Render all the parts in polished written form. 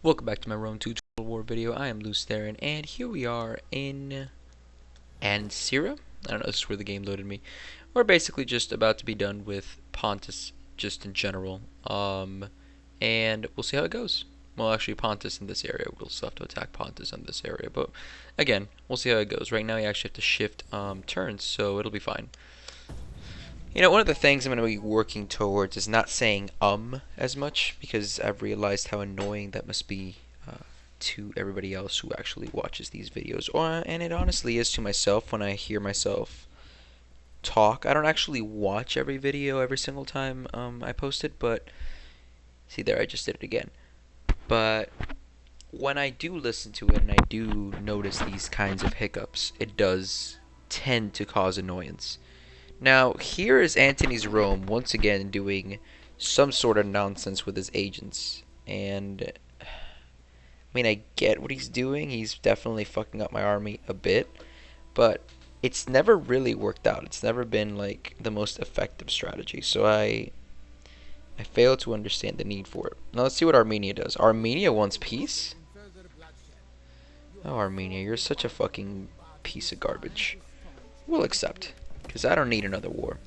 Welcome back to my Rome 2 Total War video. I am Lews Therin, and here we are in Ansira. I don't know, this is where the game loaded me. We're basically just about to be done with Pontus, just in general. And we'll see how it goes. Well, actually, Pontus in this area. We'll still have to attack Pontus in this area, but again, we'll see how it goes. Right now, you actually have to shift turns, so it'll be fine. You know, one of the things I'm going to be working towards is not saying as much, because I've realized how annoying that must be to everybody else who actually watches these videos. And it honestly is to myself when I hear myself talk. I don't actually watch every video every single time I post it, but see there, I just did it again. But when I do listen to it and I do notice these kinds of hiccups, it does tend to cause annoyance. Now, here is Antony's Rome once again doing some sort of nonsense with his agents. And, I mean, I get what he's doing. He's definitely fucking up my army a bit. But it's never really worked out. It's never been, like, the most effective strategy. So I fail to understand the need for it. Now, let's see what Armenia does. Armenia wants peace? Oh, Armenia, you're such a fucking piece of garbage. We'll accept. Because I don't need another war.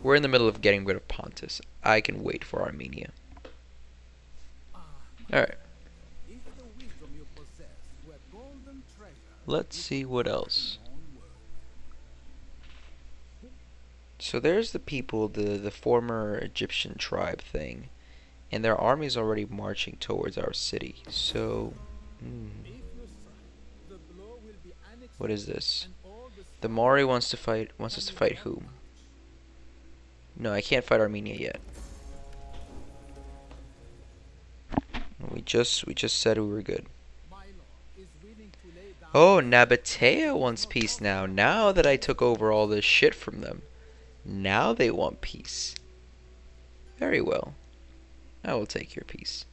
We're in the middle of getting rid of Pontus. I can wait for Armenia. Alright. Let's see what else. So there's the people, the former Egyptian tribe thing. And their army's already marching towards our city. So, what is this? The Mari wants us to fight who? No, I can't fight Armenia yet. We just said we were good. Oh, Nabatea wants peace now. Now that I took over all this shit from them. Now they want peace. Very well. I will take your peace.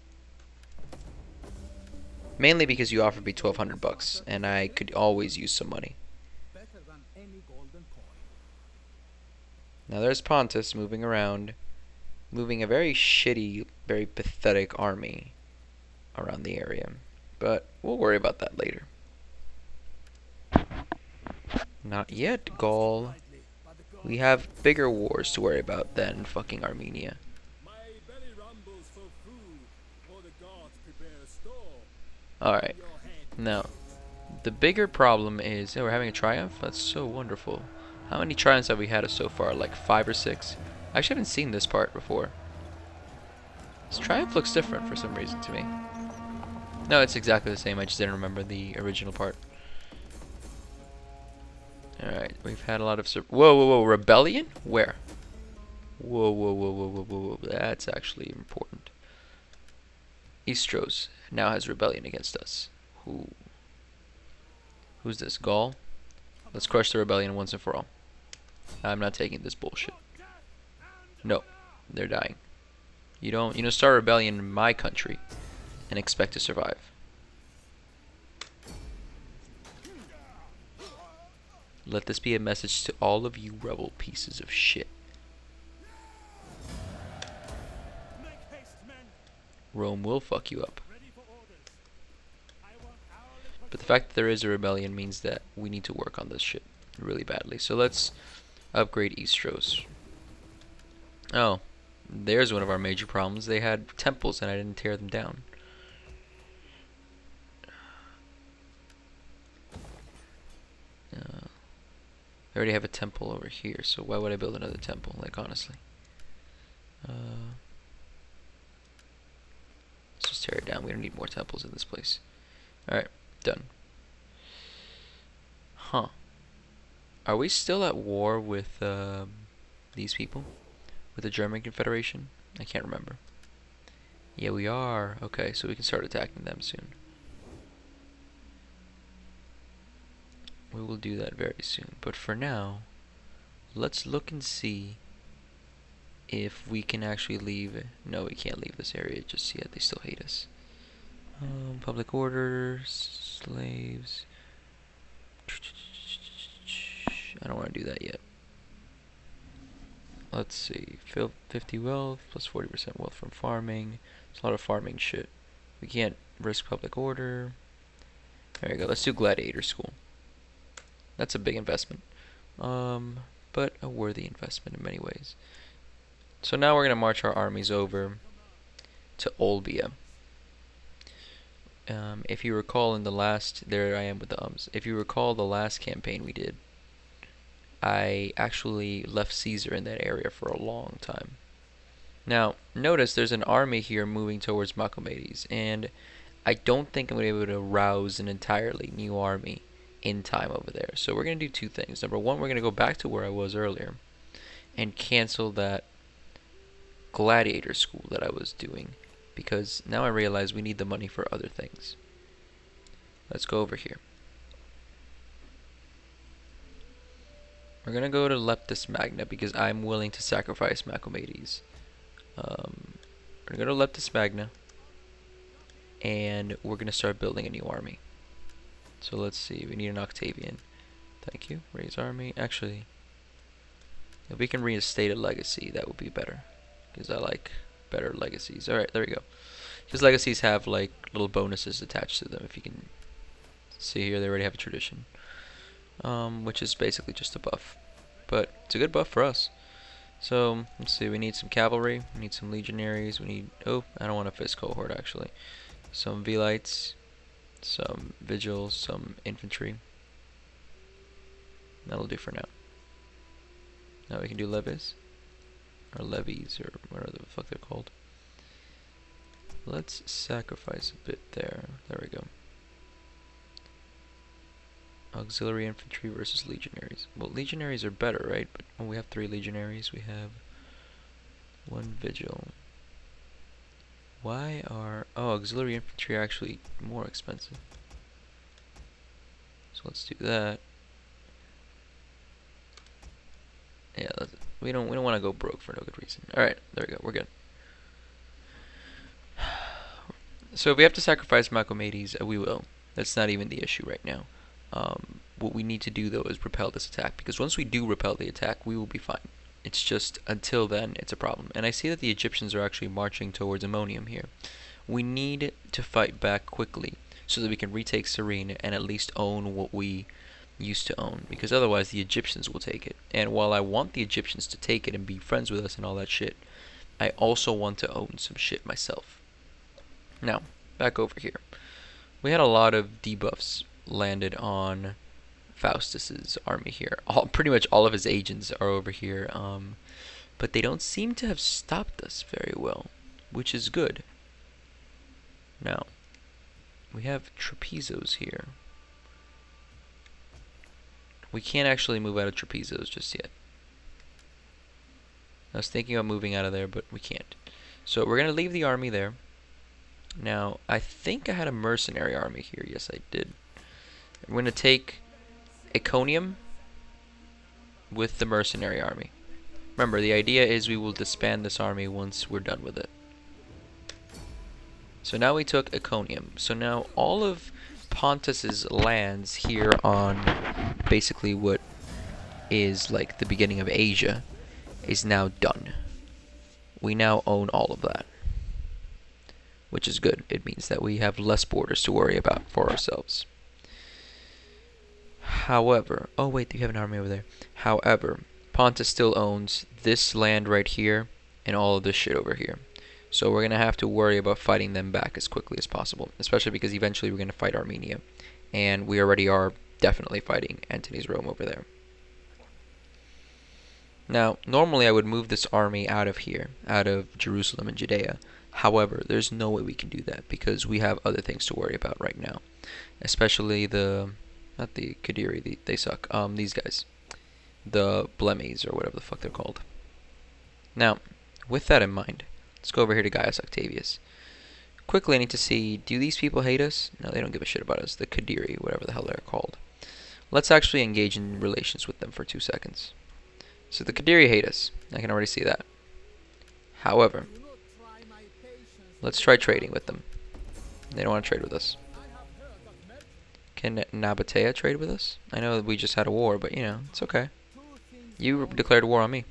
Mainly because you offered me 1,200 bucks, and I could always use some money. Now there's Pontus moving around, moving a very shitty, very pathetic army around the area. But we'll worry about that later. Not yet, Gaul. We have bigger wars to worry about than fucking Armenia. Alright. Now, the bigger problem is... Oh, we're having a triumph? That's so wonderful. How many triumphs have we had so far? Like 5 or 6? I actually haven't seen this part before. This triumph looks different for some reason to me. No, it's exactly the same. I just didn't remember the original part. Alright, we've had a lot of... Whoa, rebellion? Where? Whoa. That's actually important. Istros now has rebellion against us. Who's this? Gaul? Let's crush the rebellion once and for all. I'm not taking this bullshit. No, they're dying. You don't start a rebellion in my country and expect to survive. Let this be a message to all of you rebel pieces of shit. Rome will fuck you up. But the fact that there is a rebellion means that we need to work on this shit really badly. So let's upgrade Istros. Oh, there's one of our major problems. They had temples and I didn't tear them down. I already have a temple over here, so why would I build another temple? Like, honestly. Let's just tear it down. We don't need more temples in this place. Alright, done. Huh. Are we still at war with these people? With the German Confederation? I can't remember. Yeah, we are. Okay, so we can start attacking them soon. We will do that very soon. But for now, let's look and see if we can actually leave. No, we can't leave this area just yet. They still hate us. Public order, slaves. I don't want to do that yet. Let's see. 50 wealth plus 40% wealth from farming. It's a lot of farming shit. We can't risk public order. There you go. Let's do gladiator school. That's a big investment. But a worthy investment in many ways. So now we're going to march our armies over to Olbia. If you recall in the last, there I am with the ums. If you recall the last campaign we did, I actually left Caesar in that area for a long time. Now, notice there's an army here moving towards Macomades, and I don't think I'm going to be able to rouse an entirely new army in time over there. So we're going to do two things. Number one, we're going to go back to where I was earlier and cancel that gladiator school that I was doing, because now I realize we need the money for other things. Let's go over here. We're going to go to Leptis Magna because I'm willing to sacrifice Macomades. We're going to go to Leptis Magna, and we're going to start building a new army. So let's see, we need an Octavian. Thank you. Raise army. Actually, if we can reinstate a legacy, that would be better, because I like better legacies. Alright, there we go. Because legacies have like little bonuses attached to them. If you can see here, they already have a tradition, which is basically just a buff, but it's a good buff for us. So let's see, we need some cavalry, we need some legionaries, we need, oh, I don't want a fist cohort actually, some velites, some vigils, some infantry. That'll do for now. Now we can do levies, or levies, or whatever the fuck they're called. Let's sacrifice a bit there. There we go. Auxiliary infantry versus legionaries. Well, legionaries are better, right? But when we have 3 legionaries, we have 1 vigil. Why are... oh, auxiliary infantry are actually more expensive. So let's do that. Yeah, we don't want to go broke for no good reason. All right, there we go. We're good. So if we have to sacrifice Macomades, we will. That's not even the issue right now. What we need to do though is repel this attack, because once we do repel the attack, we will be fine. It's just until then it's a problem. And I see that the Egyptians are actually marching towards Ammonium here. We need to fight back quickly so that we can retake Therin and at least own what we used to own, because otherwise the Egyptians will take it. And while I want the Egyptians to take it and be friends with us and all that shit, I also want to own some shit myself. Now, back over here. We had a lot of debuffs landed on Faustus's army here. Pretty much all of his agents are over here, but they don't seem to have stopped us very well, which is good. Now, we have Trapezos here. We can't actually move out of Trapezos just yet. I was thinking of moving out of there, but we can't. So we're going to leave the army there. Now, I think I had a mercenary army here. Yes, I did. I'm going to take Iconium with the mercenary army. Remember, the idea is we will disband this army once we're done with it. So now we took Iconium. So now all of Pontus's lands here on basically what is like the beginning of Asia is now done. We now own all of that, which is good. It means that we have less borders to worry about for ourselves. However, oh wait, you have an army over there. However, Pontus still owns this land right here and all of this shit over here. So we're going to have to worry about fighting them back as quickly as possible, especially because eventually we're going to fight Armenia. And we already are definitely fighting Antony's Rome over there. Now, normally I would move this army out of here, out of Jerusalem and Judea. However, there's no way we can do that because we have other things to worry about right now. Especially the, not the Kadiri, they suck. These guys. The Blemmies, or whatever the fuck they're called. Now, with that in mind, let's go over here to Gaius Octavius. Quickly, I need to see, do these people hate us? No, they don't give a shit about us. The Kadiri, whatever the hell they're called. Let's actually engage in relations with them for 2 seconds. So the Kadiri hate us. I can already see that. However, let's try trading with them. They don't want to trade with us. Can Nabatea trade with us? I know we just had a war, but you know, it's okay. You declared war on me.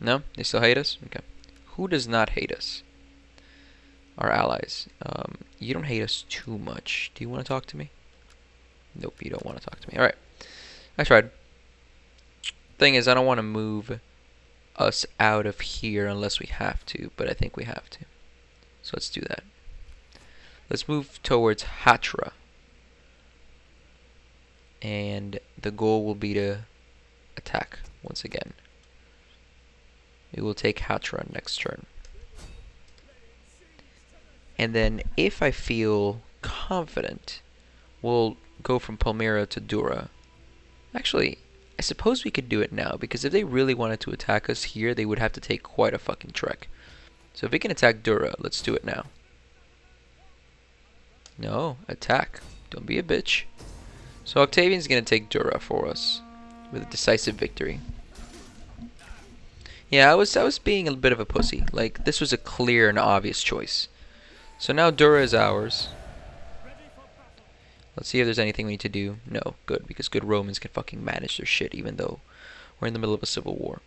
No? They still hate us? Okay. Who does not hate us? our allies. You don't hate us too much. Do you want to talk to me? Nope, you don't want to talk to me. Alright, I tried. Thing is, I don't want to move us out of here unless we have to, but I think we have to. So let's do that. Let's move towards Hatra. And the goal will be to attack once again. We will take Hatra next turn. And then if I feel confident, we'll go from Palmyra to Dura. Actually, I suppose we could do it now, because if they really wanted to attack us here, they would have to take quite a fucking trek. So if we can attack Dura, let's do it now. No, attack. Don't be a bitch. So Octavian's gonna take Dura for us with a decisive victory. Yeah, I was being a bit of a pussy. Like, this was a clear and obvious choice. So now Dura is ours. Let's see if there's anything we need to do. No, good, because good Romans can fucking manage their shit even though we're in the middle of a civil war.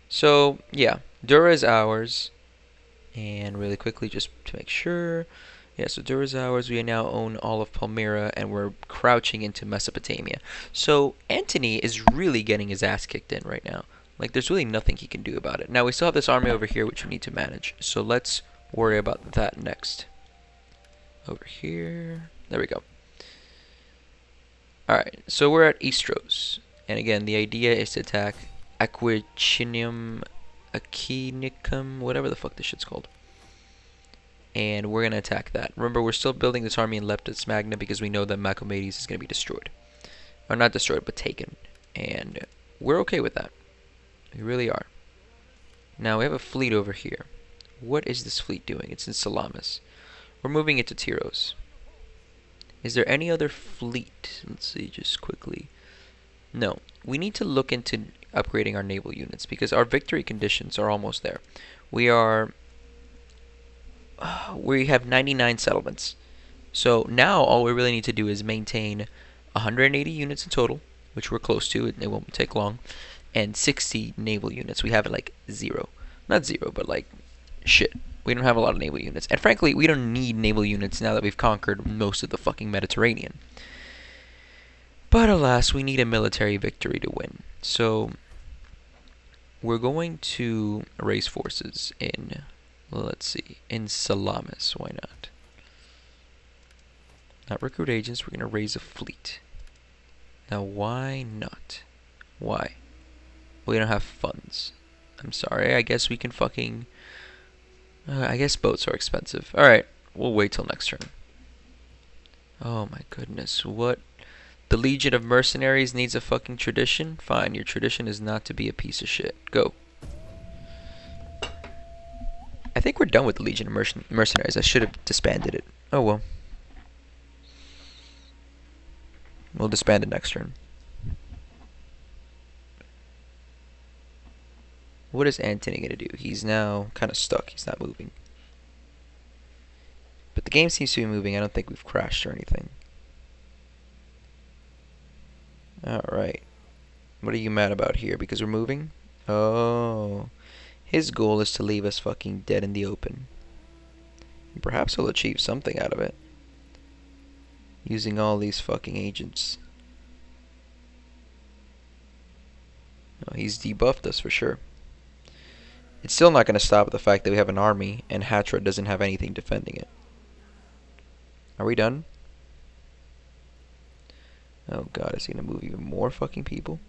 So, yeah, Dura is ours. And really quickly, just to make sure. Yeah, so Dura is ours. We now own all of Palmyra, and we're crouching into Mesopotamia. So Antony is really getting his ass kicked in right now. Like, there's really nothing he can do about it. Now, we still have this army over here, which we need to manage. So let's worry about that next. Over here. There we go. Alright, so we're at Istros. And again, the idea is to attack Aquicinium, Aquinicum, whatever the fuck this shit's called. And we're going to attack that. Remember, we're still building this army in Leptis Magna because we know that Macomades is going to be destroyed. Or not destroyed, but taken. And we're okay with that. We really are. Now, we have a fleet over here. What is this fleet doing? It's in Salamis. We're moving it to Tyros. Is there any other fleet? Let's see, just quickly. No. We need to look into upgrading our naval units because our victory conditions are almost there. We have 99 settlements. So now all we really need to do is maintain 180 units in total, which we're close to. It won't take long. And 60 naval units. We have like 0. Not 0, but like shit. We don't have a lot of naval units. And frankly, we don't need naval units now that we've conquered most of the fucking Mediterranean. But alas, we need a military victory to win. So we're going to raise forces in, let's see, in Salamis. Why not? Not recruit agents. We're going to raise a fleet. Now, why not? Why? We don't have funds. I'm sorry. I guess we can fucking... I guess boats are expensive. Alright. We'll wait till next turn. Oh my goodness. What? The Legion of Mercenaries needs a fucking tradition? Fine. Your tradition is not to be a piece of shit. Go. I think we're done with the Legion of Mercenaries. I should have disbanded it. Oh well. We'll disband it next turn. What is Antony going to do? He's now kind of stuck. He's not moving. But the game seems to be moving. I don't think we've crashed or anything. Alright. What are you mad about here? Because we're moving? Oh. His goal is to leave us fucking dead in the open. And perhaps he'll achieve something out of it. Using all these fucking agents. No, he's debuffed us for sure. It's still not going to stop the fact that we have an army and Hatra doesn't have anything defending it. Are we done? Oh god, is he going to move even more fucking people?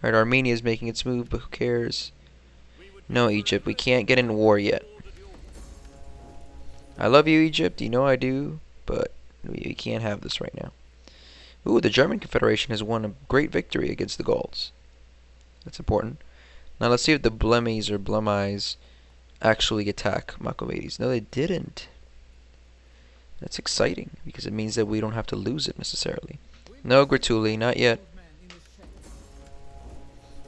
Alright, Armenia is making its move, but who cares? No, Egypt, we can't get in war yet. I love you, Egypt, you know I do, but we can't have this right now. Ooh, the German Confederation has won a great victory against the Gauls. That's important. Now let's see if the Blemies or Blemis actually attack Macomades. No, they didn't. That's exciting, because it means that we don't have to lose it necessarily. No, Gratuli, not yet.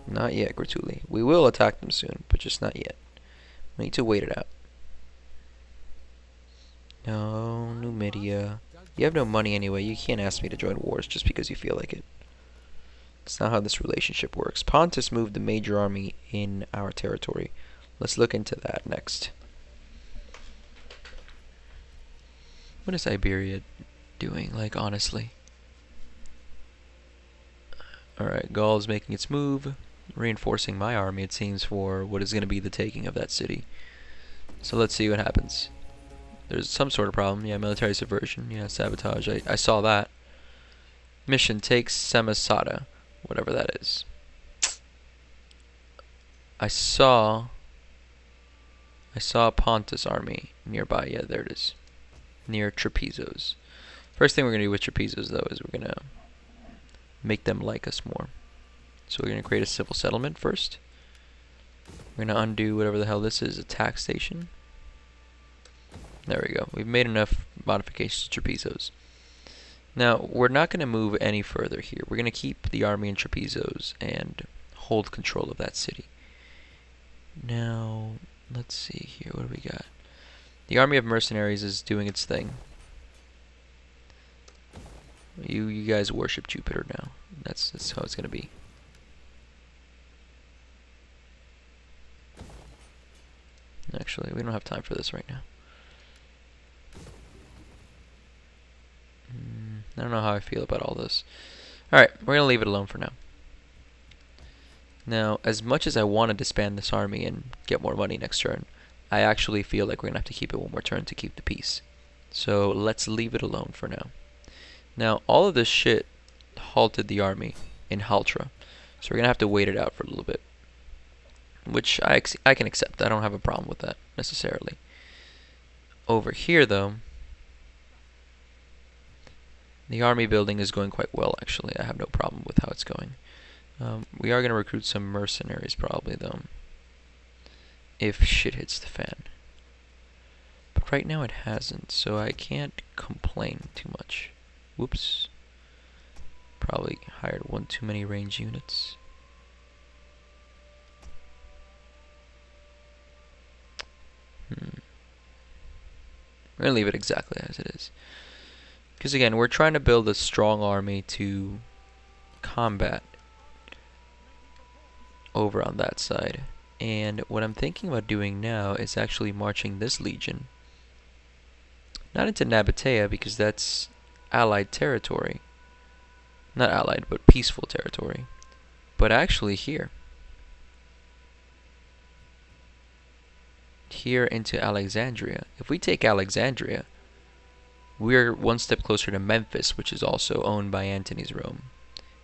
Not yet, Gratuli. We will attack them soon, but just not yet. We need to wait it out. No, Numidia. You have no money anyway. You can't ask me to join wars just because you feel like it. That's not how this relationship works. Pontus moved a major army in our territory. Let's look into that next. What is Iberia doing, like, honestly? Alright, Gaul's making its move, reinforcing my army, it seems, for what is going to be the taking of that city. So let's see what happens. There's some sort of problem. Yeah, military subversion. Yeah, sabotage. I saw that. Mission takes Samosata, whatever that is. I saw Pontus army nearby. Yeah, there it is. Near Trapezos. First thing we're going to do with Trapezos, though, is we're going to make them like us more. So we're going to create a civil settlement first. We're going to undo whatever the hell this is, a tax station. There we go. We've made enough modifications to Trapezos. Now, we're not going to move any further here. We're going to keep the army in Trapezos and hold control of that city. Now, let's see here. What do we got? The army of mercenaries is doing its thing. You guys worship Jupiter now. That's how it's going to be. Actually, we don't have time for this right now. I don't know how I feel about all this. Alright, we're going to leave it alone for now. Now, as much as I want to disband this army and get more money next turn, I actually feel like we're going to have to keep it one more turn to keep the peace. So let's leave it alone for now. Now, all of this shit halted the army in Haltra. So we're going to have to wait it out for a little bit. Which I can accept. I don't have a problem with that, necessarily. Over here, though, the army building is going quite well, actually. I have no problem with how it's going. We are going to recruit some mercenaries, probably, though, if shit hits the fan. But right now it hasn't, so I can't complain too much. Whoops. Probably hired one too many range units. We're going to leave it exactly as it is. Because again, we're trying to build a strong army to combat over on that side. And what I'm thinking about doing now is actually marching this legion. Not into Nabatea, because that's allied territory. Not allied, but peaceful territory. But actually here. Here into Alexandria. If we take Alexandria, we're one step closer to Memphis, which is also owned by Antony's Rome.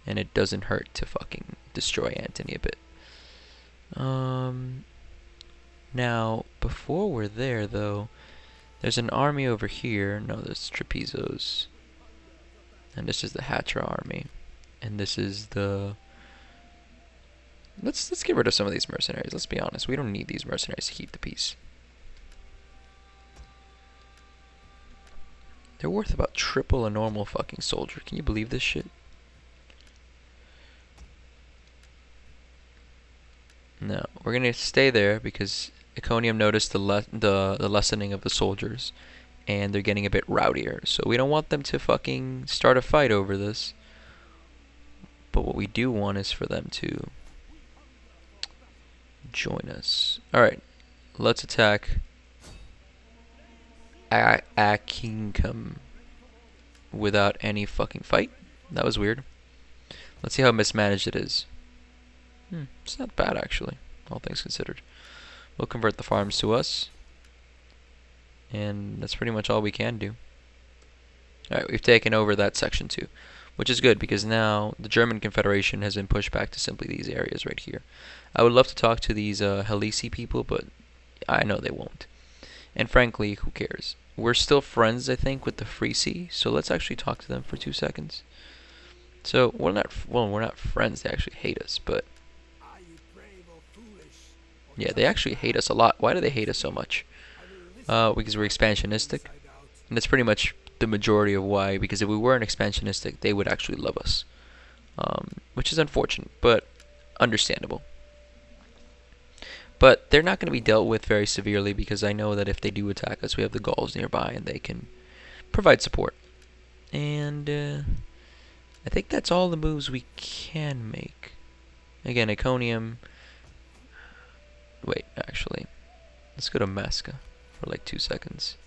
And it doesn't hurt to fucking destroy Antony a bit. Now, before we're there, though, there's an army over here. No, there's Trapezos. And this is the Hatra army. And this is the... Let's get rid of some of these mercenaries. Let's be honest. We don't need these mercenaries to keep the peace. They're worth about triple a normal fucking soldier. Can you believe this shit? No, we're gonna stay there because Iconium noticed the lessening of the soldiers, and they're getting a bit rowdier. So we don't want them to fucking start a fight over this. But what we do want is for them to join us. All right, let's attack Akinkum without any fucking fight. That was weird. Let's see how mismanaged it is. It's not bad, actually, all things considered. We'll convert the farms to us. And that's pretty much all we can do. Alright, we've taken over that section too. Which is good, because now the German Confederation has been pushed back to simply these areas right here. I would love to talk to these Halisi people, but I know they won't. And frankly, who cares? We're still friends, I think, with the Frisi, so let's actually talk to them for 2 seconds. So, we're not friends, they actually hate us, but... Yeah, they actually hate us a lot. Why do they hate us so much? Because we're expansionistic. And that's pretty much the majority of why, because if we weren't expansionistic, they would actually love us. Which is unfortunate, but understandable. But they're not going to be dealt with very severely, because I know that if they do attack us, we have the Gauls nearby, and they can provide support. And I think that's all the moves we can make. Again, Iconium... Wait, actually, let's go to Masca for like 2 seconds.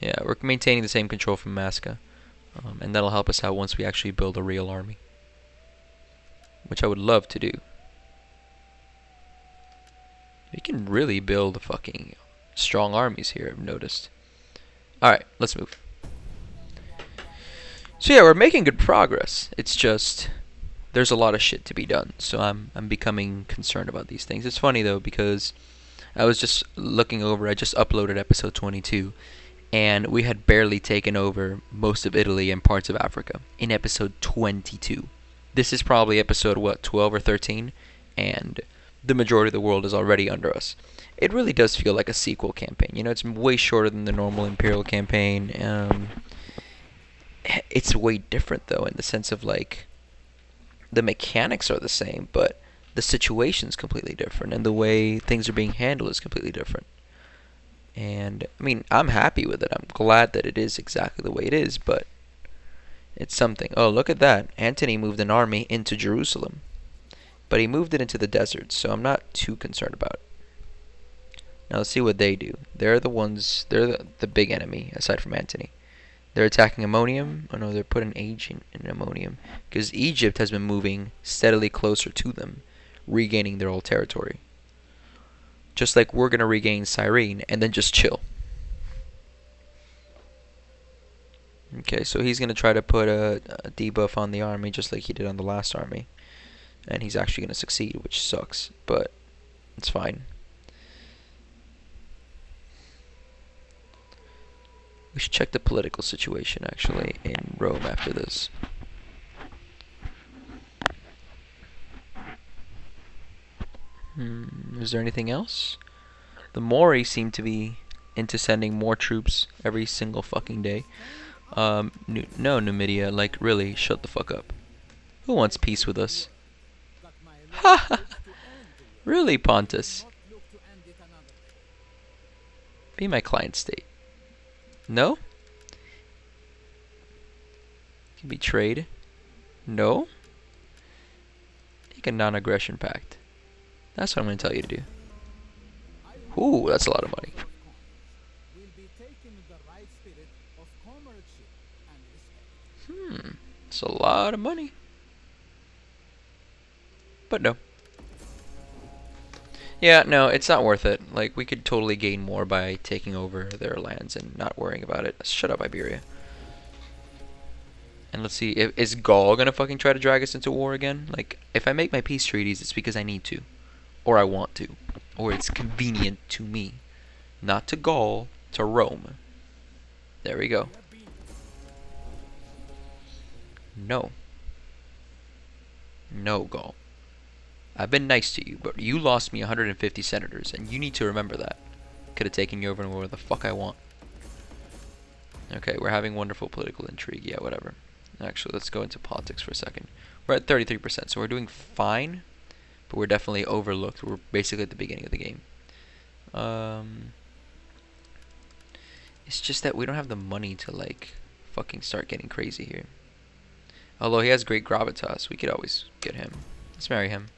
Yeah, we're maintaining the same control from Masca. And that'll help us out once we actually build a real army. Which I would love to do. We can really build fucking strong armies here, I've noticed. Alright, let's move. So yeah, we're making good progress. It's just there's a lot of shit to be done. So I'm becoming concerned about these things. It's funny though because I was just looking over, I just uploaded episode 22 and we had barely taken over most of Italy and parts of Africa in episode 22. This is probably episode, what, 12 or 13? And the majority of the world is already under us. It really does feel like a sequel campaign. You know, it's way shorter than the normal Imperial campaign. It's way different, though, in the sense of, like, the mechanics are the same, but the situation's completely different, and the way things are being handled is completely different. And, I mean, I'm happy with it. I'm glad that it is exactly the way it is, but it's something. Oh, look at that. Antony moved an army into Jerusalem. But he moved it into the desert, so I'm not too concerned about it. Now let's see what they do. They're the big enemy, aside from Antony. They're attacking ammonium. Oh no, they're putting age in ammonium. Because Egypt has been moving steadily closer to them, regaining their old territory. Just like we're going to regain Cyrene, and then just chill. Okay, so he's going to try to put a debuff on the army, just like he did on the last army. And he's actually going to succeed, which sucks, but it's fine. We should check the political situation, actually, in Rome after this. Is there anything else? The Mori seem to be into sending more troops every single fucking day. No, Numidia, like, really, shut the fuck up. Who wants peace with us? Ha! Really, Pontus? Be my client state. No? You betrayed? No? Make a non-aggression pact. That's what I'm going to tell you to do. Ooh, that's a lot of money. It's a lot of money. But no. Yeah, no, it's not worth it. Like, we could totally gain more by taking over their lands and not worrying about it. Shut up, Iberia. And let's see, is Gaul gonna fucking try to drag us into war again? Like, if I make my peace treaties, it's because I need to. Or I want to. Or it's convenient to me. Not to Gaul, to Rome. There we go. No. No, Gaul. I've been nice to you, but you lost me 150 senators, and you need to remember that. Could have taken you over where the fuck I want. Okay, we're having wonderful political intrigue. Yeah, whatever. Actually, let's go into politics for a second. We're at 33%, so we're doing fine, but we're definitely overlooked. We're basically at the beginning of the game. It's just that we don't have the money to, like, fucking start getting crazy here. Although he has great gravitas, we could always get him. Let's marry him.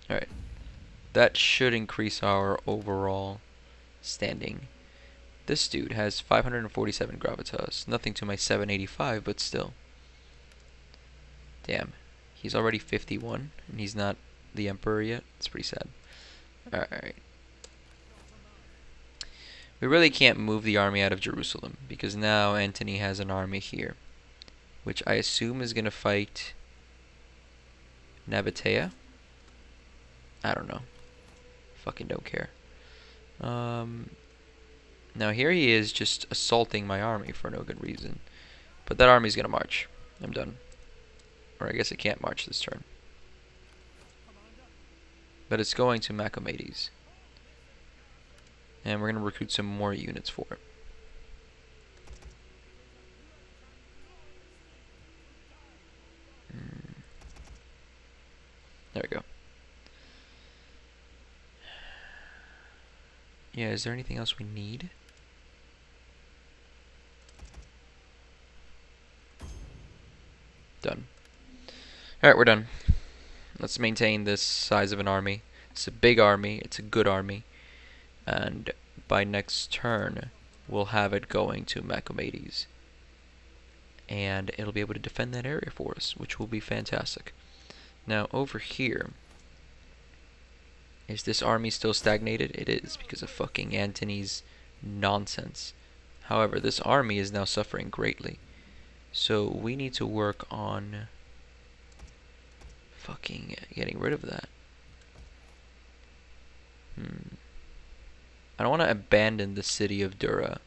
Alright. That should increase our overall standing. This dude has 547 gravitas. Nothing to my 785, but still. Damn. He's already 51, and he's not the emperor yet. It's pretty sad. Alright. We really can't move the army out of Jerusalem, because now Antony has an army here, which I assume is going to fight Nabatea. I don't know. Fucking don't care. Now here he is just assaulting my army for no good reason. But that army's gonna march. I'm done. Or I guess it can't march this turn. But it's going to Macomades. And we're gonna recruit some more units for it. There we go. Yeah, is there anything else we need? Done. Alright, we're done. Let's maintain this size of an army. It's a big army. It's a good army. And by next turn, we'll have it going to Macomades. And it'll be able to defend that area for us, which will be fantastic. Now, over here, is this army still stagnated? It is, because of fucking Antony's nonsense. However, this army is now suffering greatly. So we need to work on fucking getting rid of that. I don't want to abandon the city of Dura.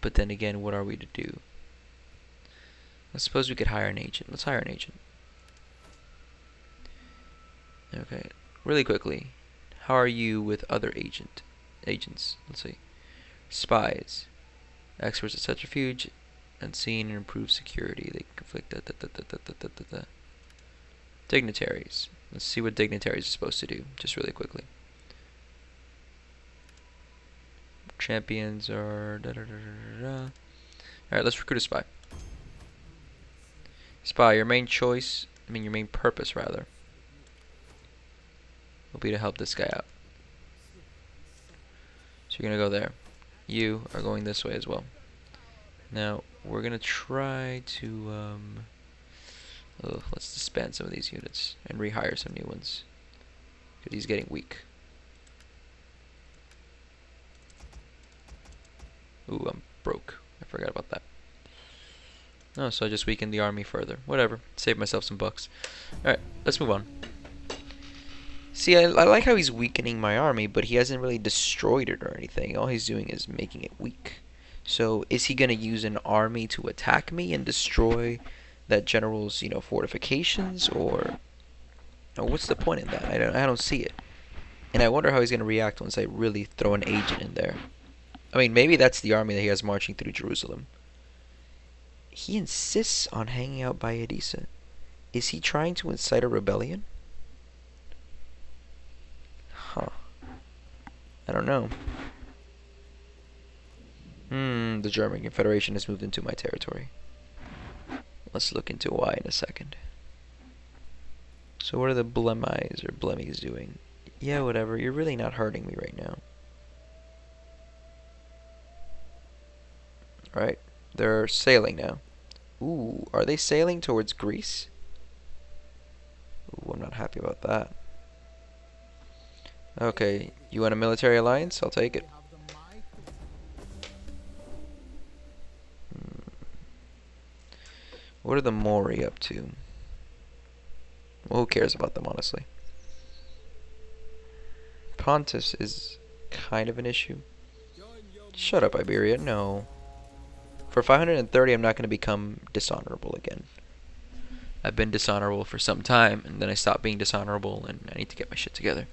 But then again, what are we to do? I suppose we could hire an agent. Let's hire an agent. Okay, really quickly. How are you with other agents? Let's see. Spies. Experts at such refuge. Unseen and improved security. They conflict. Dignitaries. Let's see what dignitaries are supposed to do. Just really quickly. Champions are Alright, let's recruit a spy. Spy, your main purpose rather, will be to help this guy out. So you're gonna go there. You are going this way as well. Now we're gonna try to let's disband some of these units and rehire some new ones, because he's getting weak. Ooh, I'm broke. I forgot about that. Oh, so I just weakened the army further. Whatever. Save myself some bucks. Alright, let's move on. See, I like how he's weakening my army, but he hasn't really destroyed it or anything. All he's doing is making it weak. So, is he going to use an army to attack me and destroy that general's, fortifications? Or what's the point in that? I don't see it. And I wonder how he's going to react once I really throw an agent in there. I mean, maybe that's the army that he has marching through Jerusalem. He insists on hanging out by Edessa. Is he trying to incite a rebellion? Huh. I don't know. The German Confederation has moved into my territory. Let's look into why in a second. So what are the Blemmies doing? Yeah, whatever. You're really not hurting me right now. Right, they're sailing now. Ooh, are they sailing towards Greece? Ooh, I'm not happy about that. Okay, you want a military alliance? I'll take it. What are the Mori up to? Well, who cares about them, honestly? Pontus is kind of an issue. Shut up, Iberia. No. For 530, I'm not going to become dishonorable again. I've been dishonorable for some time, and then I stopped being dishonorable, and I need to get my shit together.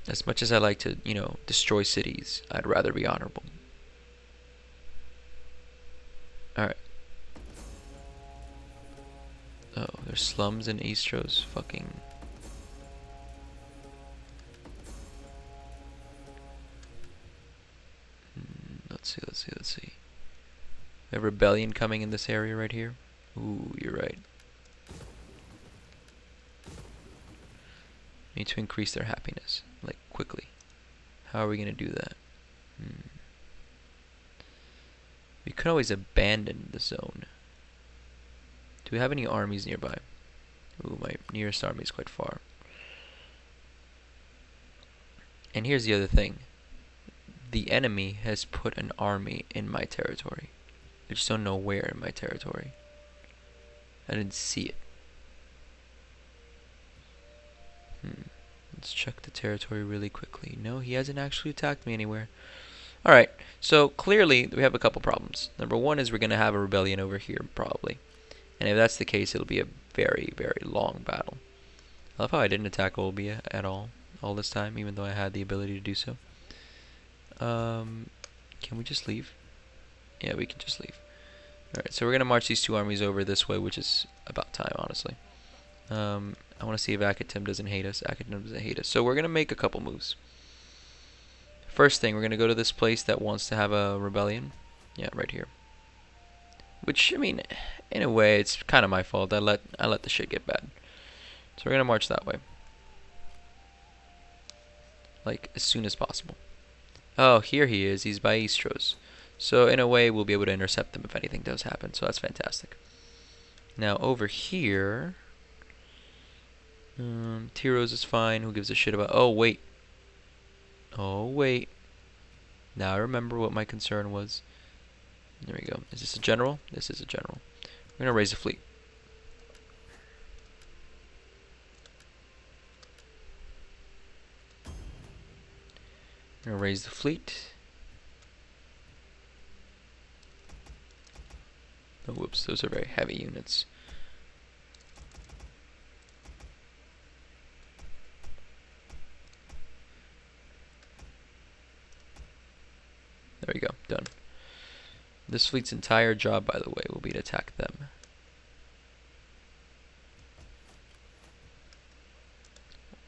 As much as I like to, destroy cities, I'd rather be honorable. Alright. Oh, there's slums in Istros. Fucking... Let's see. A rebellion coming in this area right here. Ooh, you're right. Need to increase their happiness, like, quickly. How are we gonna do that? We could always abandon the zone. Do we have any armies nearby? Ooh, my nearest army is quite far. And here's the other thing. The enemy has put an army in my territory. I just don't know where in my territory. I didn't see it. Let's check the territory really quickly. No, he hasn't actually attacked me anywhere. Alright, so clearly we have a couple problems. Number one is we're going to have a rebellion over here, probably. And if that's the case, it'll be a very, very long battle. I love how I didn't attack Olbia at all this time, even though I had the ability to do so. Can we just leave? Yeah, we can just leave. Alright, so we're going to march these two armies over this way, which is about time, honestly. I want to see if Akatim doesn't hate us. Akatim doesn't hate us. So we're going to make a couple moves. First thing, we're going to go to this place that wants to have a rebellion. Yeah, right here. Which, I mean, in a way, it's kind of my fault. I let the shit get bad. So we're going to march that way. like as soon as possible. Oh, here he is. He's by Istros. So in a way, we'll be able to intercept them if anything does happen. So that's fantastic. Now over here, Tyros is fine. Who gives a shit about? Oh wait. Oh wait. Now I remember what my concern was. There we go. Is this a general? This is a general. We're gonna raise a fleet. We're gonna raise the fleet. Oh, whoops, those are very heavy units. There we go, done. This fleet's entire job, by the way, will be to attack them.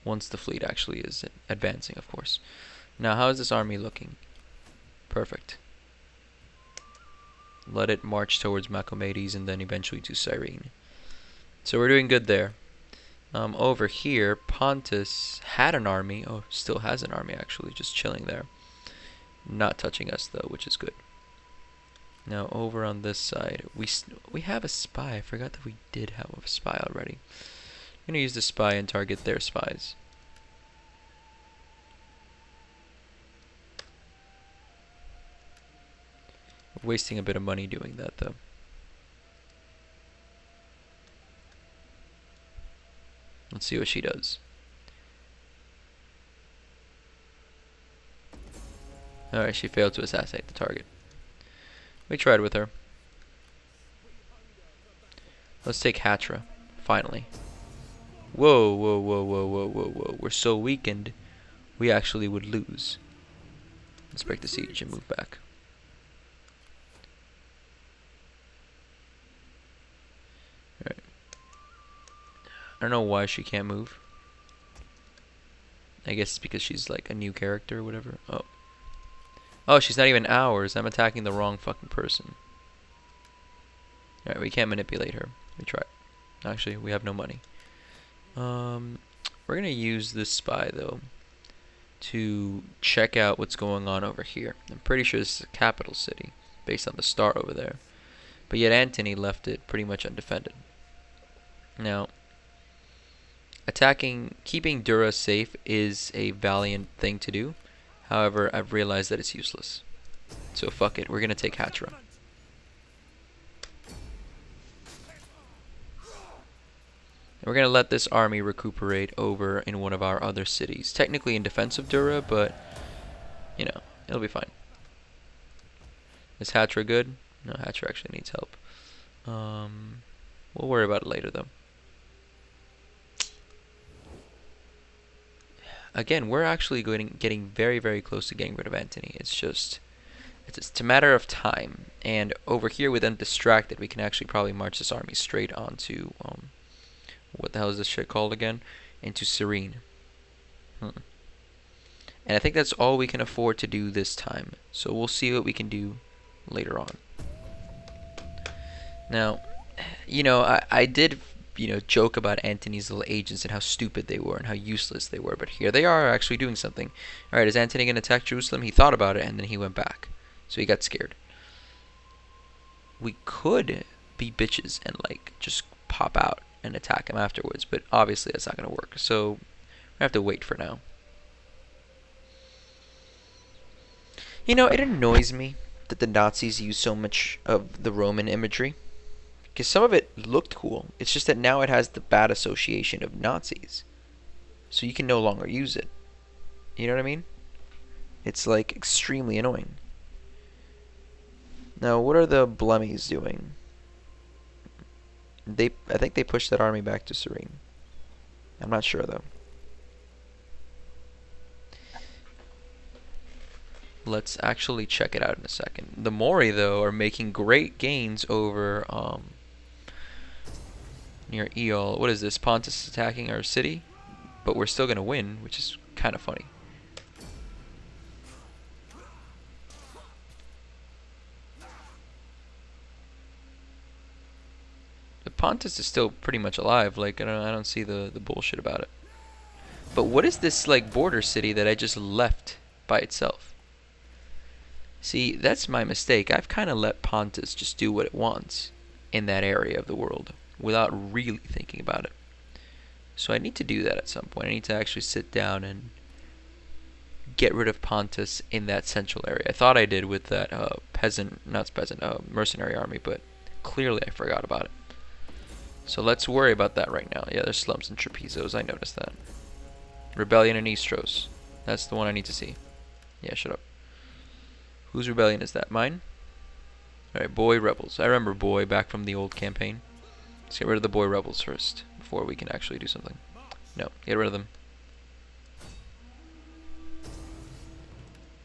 Once the fleet actually is advancing, of course. Now, how is this army looking? Perfect. Let it march towards Macomades and then eventually to Cyrene. So we're doing good there. Over here, Pontus had an army. Oh, still has an army actually, just chilling there. Not touching us though, which is good. Now over on this side, we have a spy. I forgot that we did have a spy already. I'm gonna use the spy and target their spies. Wasting a bit of money doing that though. Let's see what she does. Alright, she failed to assassinate the target. We tried with her. Let's take Hatra, finally. Whoa, whoa, whoa, whoa, whoa, whoa, whoa. We're so weakened, we actually would lose. Let's break the siege and move back. Alright. I don't know why she can't move. I guess it's because she's like a new character or whatever. Oh. Oh, she's not even ours. I'm attacking the wrong fucking person. Alright, we can't manipulate her. We tried. Actually, we have no money. We're gonna use this spy though to check out what's going on over here. I'm pretty sure this is a capital city based on the star over there. But yet Antony left it pretty much undefended. Now, keeping Dura safe is a valiant thing to do. However, I've realized that it's useless. So fuck it, we're gonna take Hatra. We're gonna let this army recuperate over in one of our other cities. Technically in defense of Dura, but you know, it'll be fine. Is Hatra good? No, Hatra actually needs help. We'll worry about it later though. Again, we're actually getting very, very close to getting rid of Antony. It's just a matter of time. And over here with them distracted, we can actually probably march this army straight onto what the hell is this shit called again? Into Cyrene. And I think that's all we can afford to do this time. So we'll see what we can do later on. Now, you know, I did, you know, joke about Antony's little agents and how stupid they were and how useless they were, but here they are actually doing something. Alright, is Antony going to attack Jerusalem? He thought about it and then he went back. So he got scared. We could be bitches and like just pop out and attack him afterwards, but obviously that's not going to work. So we have to wait for now. You know, it annoys me that the Nazis use so much of the Roman imagery. Because some of it looked cool. It's just that now it has the bad association of Nazis. So you can no longer use it. You know what I mean? It's like extremely annoying. Now, what are the Blemmies doing? I think they pushed that army back to Cyrene. I'm not sure though. Let's actually check it out in a second. The Mori though are making great gains over near Eol. What is this? Pontus is attacking our city, but we're still gonna win, which is kind of funny. But Pontus is still pretty much alive. Like I don't see the bullshit about it. But what is this like border city that I just left by itself? See, that's my mistake. I've kind of let Pontus just do what it wants in that area of the world without really thinking about it. So I need to do that at some point. I need to actually sit down and get rid of Pontus in that central area. I thought I did with that mercenary army, but clearly I forgot about it. So let's worry about that right now. Yeah, there's slums and Trapezos. I noticed that. Rebellion in Eastros. That's the one I need to see. Yeah, shut up. Whose rebellion is that? Mine? Alright, boy rebels. I remember boy back from the old campaign. Let's get rid of the boy rebels first before we can actually do something. No, get rid of them.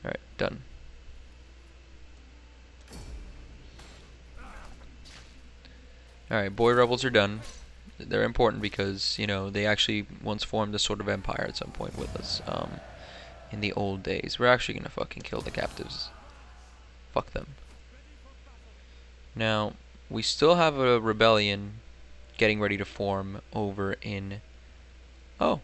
Alright, done. Alright, boy rebels are done. They're important because, you know, they actually once formed a sort of empire at some point with us. In the old days. We're actually gonna fucking kill the captives. Fuck them. Now, we still have a rebellion getting ready to form over in... Oh.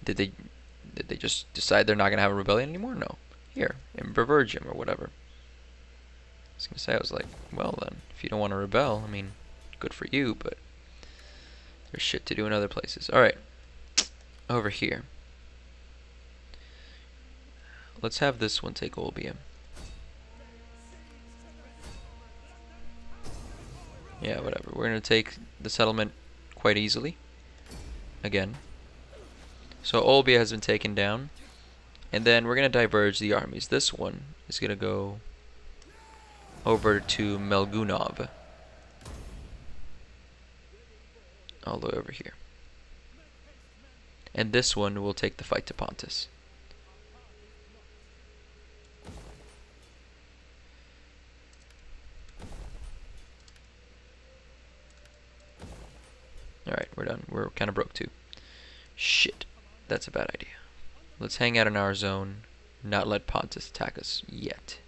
Did they just decide they're not gonna have a rebellion anymore? No. Here, in Brevergium or whatever. I was gonna say, I was like, well then, if you don't want to rebel, I mean, good for you, but there's shit to do in other places. Alright. Over here. Let's have this one take Olbia. Yeah, whatever. We're gonna take the settlement quite easily. Again. So Olbia has been taken down. And then we're gonna diverge the armies. This one is gonna go over to Melgunov. All the way over here. And this one will take the fight to Pontus. Alright, we're done. We're kind of broke too. Shit. That's a bad idea. Let's hang out in our zone. Not let Pontus attack us yet.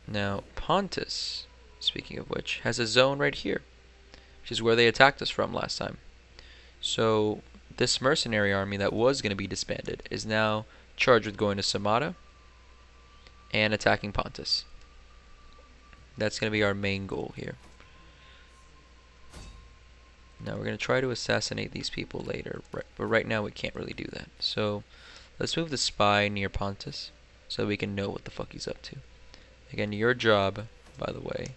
Now, Pontus, speaking of which, has a zone right here. Which is where they attacked us from last time. So, this mercenary army that was going to be disbanded is now charged with going to Samara and attacking Pontus. That's going to be our main goal here. Now we're going to try to assassinate these people later, but right now we can't really do that. So let's move the spy near Pontus so we can know what the fuck he's up to. Again, your job, by the way,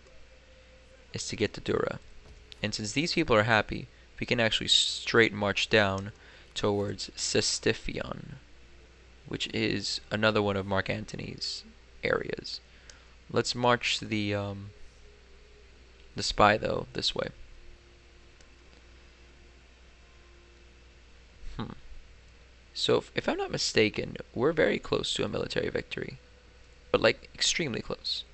is to get to Dura. And since these people are happy, we can actually straight march down towards Sestifion, which is another one of Mark Antony's areas. Let's march the spy, though, this way. So, if I'm not mistaken, we're very close to a military victory. But, like, extremely close.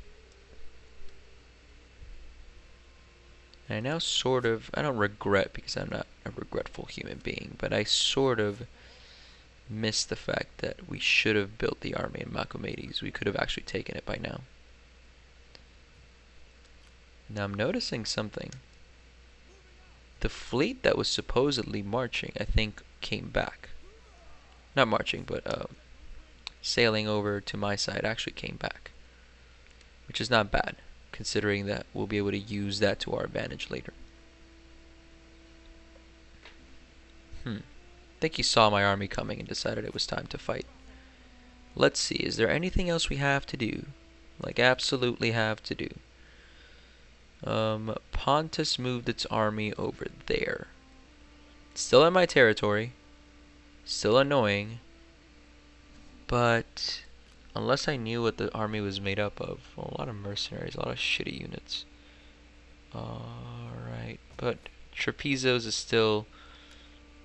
And I now sort of, I don't regret because I'm not a regretful human being, but I sort of miss the fact that we should have built the army in Macomedes. We could have actually taken it by now. Now I'm noticing something. The fleet that was supposedly marching, I think, came back. Not marching, but sailing over to my side actually came back. Which is not bad, considering that we'll be able to use that to our advantage later. I think he saw my army coming and decided it was time to fight. Let's see, is there anything else we have to do? Like, absolutely have to do. Pontus moved its army over there. Still in my territory. Still annoying. But unless I knew what the army was made up of, well, a lot of mercenaries, a lot of shitty units. Alright, but Trapezos is still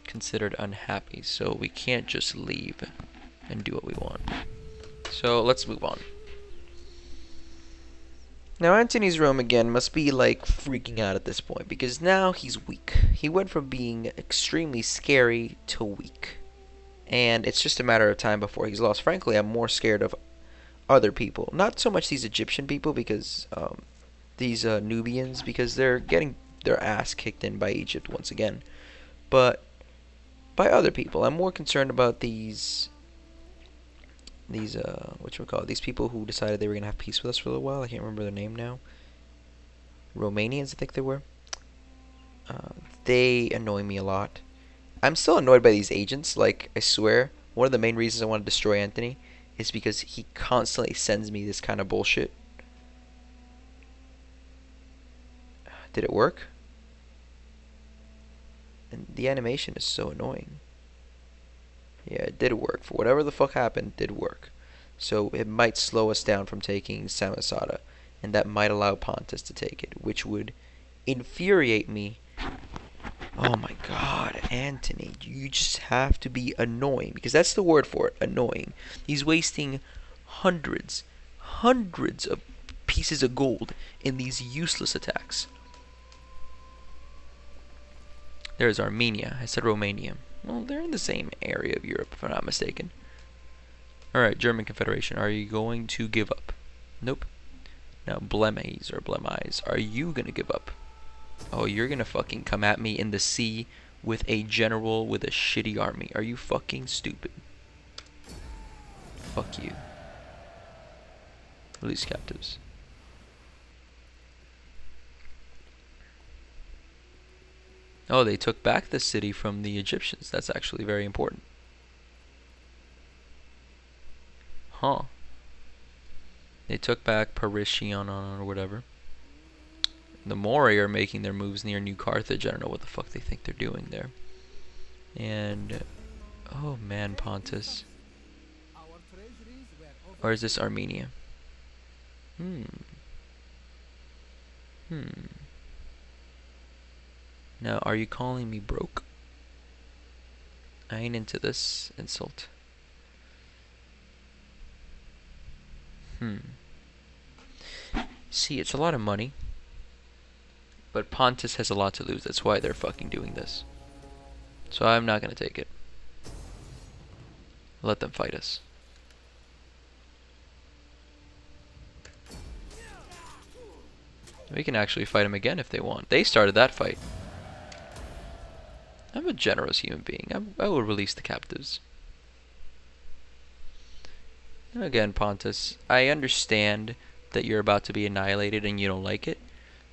considered unhappy, so we can't just leave and do what we want. So let's move on. Now Antony's Rome again must be like freaking out at this point because now he's weak. He went from being extremely scary to weak. And it's just a matter of time before he's lost. Frankly, I'm more scared of other people. Not so much these Egyptian people because these Nubians because they're getting their ass kicked in by Egypt once again. But by other people. I'm more concerned about these these people who decided they were gonna have peace with us for a little while. I can't remember their name now. Romanians, I think they were. They annoy me a lot. I'm still annoyed by these agents. Like, I swear, one of the main reasons I want to destroy Anthony is because he constantly sends me this kind of bullshit. Did it work? And the animation is so annoying. Yeah, it did work. For whatever the fuck happened, it did work. So it might slow us down from taking Samosata, and that might allow Pontus to take it, which would infuriate me. Oh my god, Anthony, you just have to be annoying, because that's the word for it, annoying. He's wasting hundreds of pieces of gold in these useless attacks. There's Armenia. I said Romania. Well, they're in the same area of Europe, if I'm not mistaken. Alright, German Confederation, are you going to give up? Nope. Now, Blemies, are you gonna give up? Oh, you're gonna fucking come at me in the sea with a general with a shitty army. Are you fucking stupid? Fuck you. Release captives. Oh, they took back the city from the Egyptians. That's actually very important. Huh. They took back Parisian or whatever. The Mori are making their moves near New Carthage. I don't know what the fuck they think they're doing there. And... oh man, Pontus. Or is this Armenia? Now, are you calling me broke? I ain't into this insult. See, it's a lot of money. But Pontus has a lot to lose. That's why they're fucking doing this. So I'm not gonna take it. Let them fight us. We can actually fight them again if they want. They started that fight. I'm a generous human being. I will release the captives. And again, Pontus, I understand that you're about to be annihilated and you don't like it,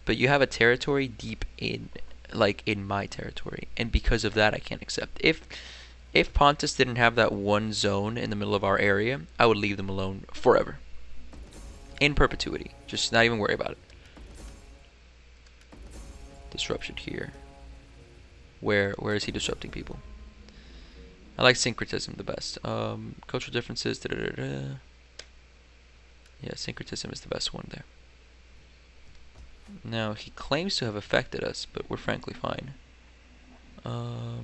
but you have a territory deep in, like, in my territory, and because of that, I can't accept. If Pontus didn't have that one zone in the middle of our area, I would leave them alone forever, in perpetuity. Just not even worry about it. Disruption here. Where is he disrupting people? I like syncretism the best. Cultural differences. Yeah, syncretism is the best one there. Now, he claims to have affected us, but we're frankly fine. Now,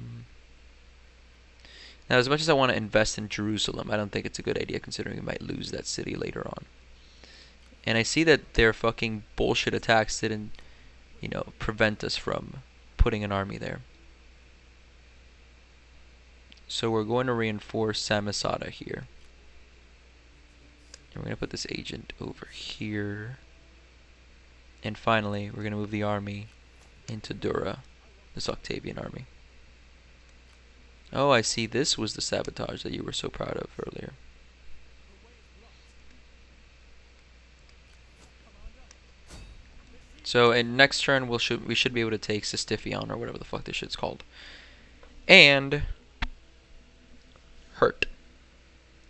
as much as I want to invest in Jerusalem, I don't think it's a good idea considering we might lose that city later on. And I see that their fucking bullshit attacks didn't, you know, prevent us from putting an army there. So we're going to reinforce Samosata here. And we're going to put this agent over here. And finally, we're going to move the army into Dura, this Octavian army. Oh, I see, this was the sabotage that you were so proud of earlier. So in next turn, we should be able to take Sistifion or whatever the fuck this shit's called. And hurt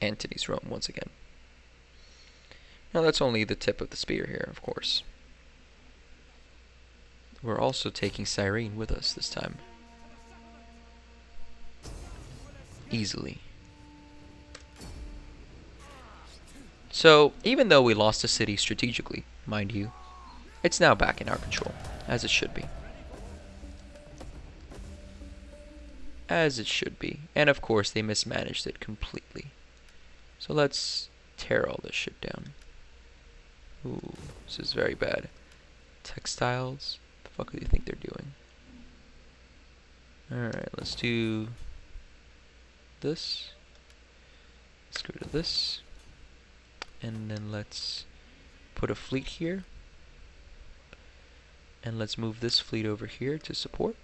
Antony's Rome once again. Now that's only the tip of the spear here, of course. We're also taking Cyrene with us this time. Easily. So, even though we lost the city strategically, mind you, it's now back in our control, as it should be. As it should be. And of course, they mismanaged it completely. So let's tear all this shit down. Ooh, this is very bad. Textiles? What the fuck do you think they're doing? Alright, let's do this. Let's go to this. And then let's put a fleet here. And let's move this fleet over here to support.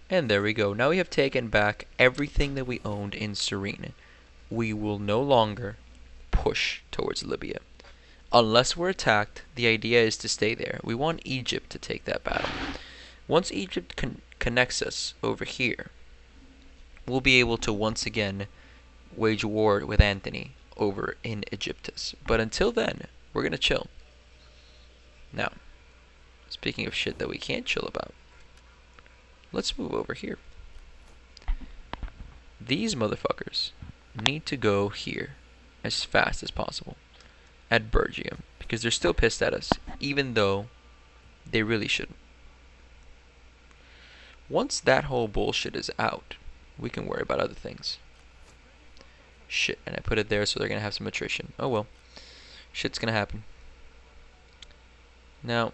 And there we go. Now we have taken back everything that we owned in Therin. We will no longer push towards Libya. Unless we're attacked, the idea is to stay there. We want Egypt to take that battle. Once Egypt connects us over here, we'll be able to once again wage war with Antony over in Egyptus. But until then, we're going to chill. Now, speaking of shit that we can't chill about, let's move over here. These motherfuckers need to go here as fast as possible at Bergium, because they're still pissed at us, even though they really shouldn't. Once that whole bullshit is out, we can worry about other things. Shit, and I put it there so they're gonna have some attrition. Oh well. Shit's gonna happen. Now,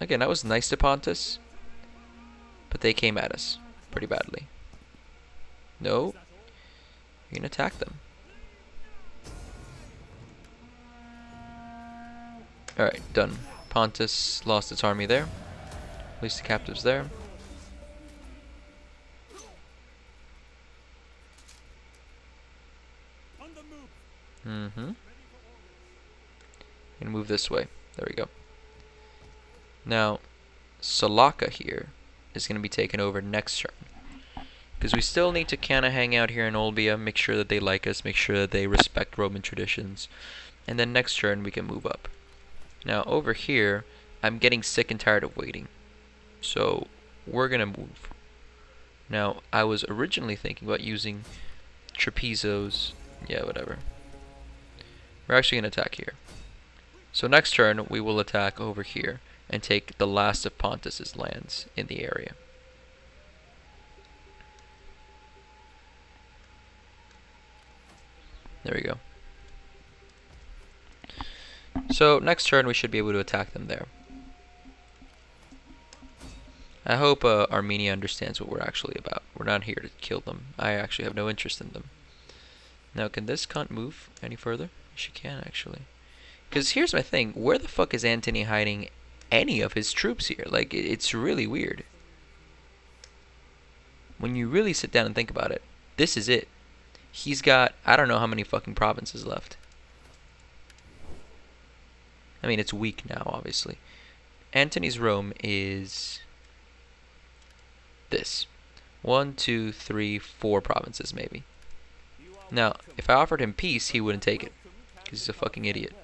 again, that was nice to Pontus, but they came at us pretty badly. No, you're gonna attack them. Alright, done. Pontus lost its army there. At least the captives there. Gonna move this way. There we go. Now, Salaka here is gonna be taken over next turn, because we still need to kind of hang out here in Olbia, make sure that they like us, make sure that they respect Roman traditions, and then next turn we can move up. Now over here, I'm getting sick and tired of waiting, so we're gonna move. Now I was originally thinking about using Trapezos. Yeah, whatever. We're actually gonna attack here. So next turn we will attack over here and take the last of Pontus's lands in the area. There we go. So next turn we should be able to attack them there. I hope Armenia understands what we're actually about. We're not here to kill them. I actually have no interest in them. Now, can this cunt move any further? She can, actually. Because here's my thing. Where the fuck is Antony hiding any of his troops here? Like, it's really weird. When you really sit down and think about it, this is it. He's got, I don't know how many fucking provinces left. I mean, it's weak now, obviously. Antony's Rome is this. 1, 2, 3, 4 provinces, maybe. Now, if I offered him peace, he wouldn't take it, because he's a fucking idiot.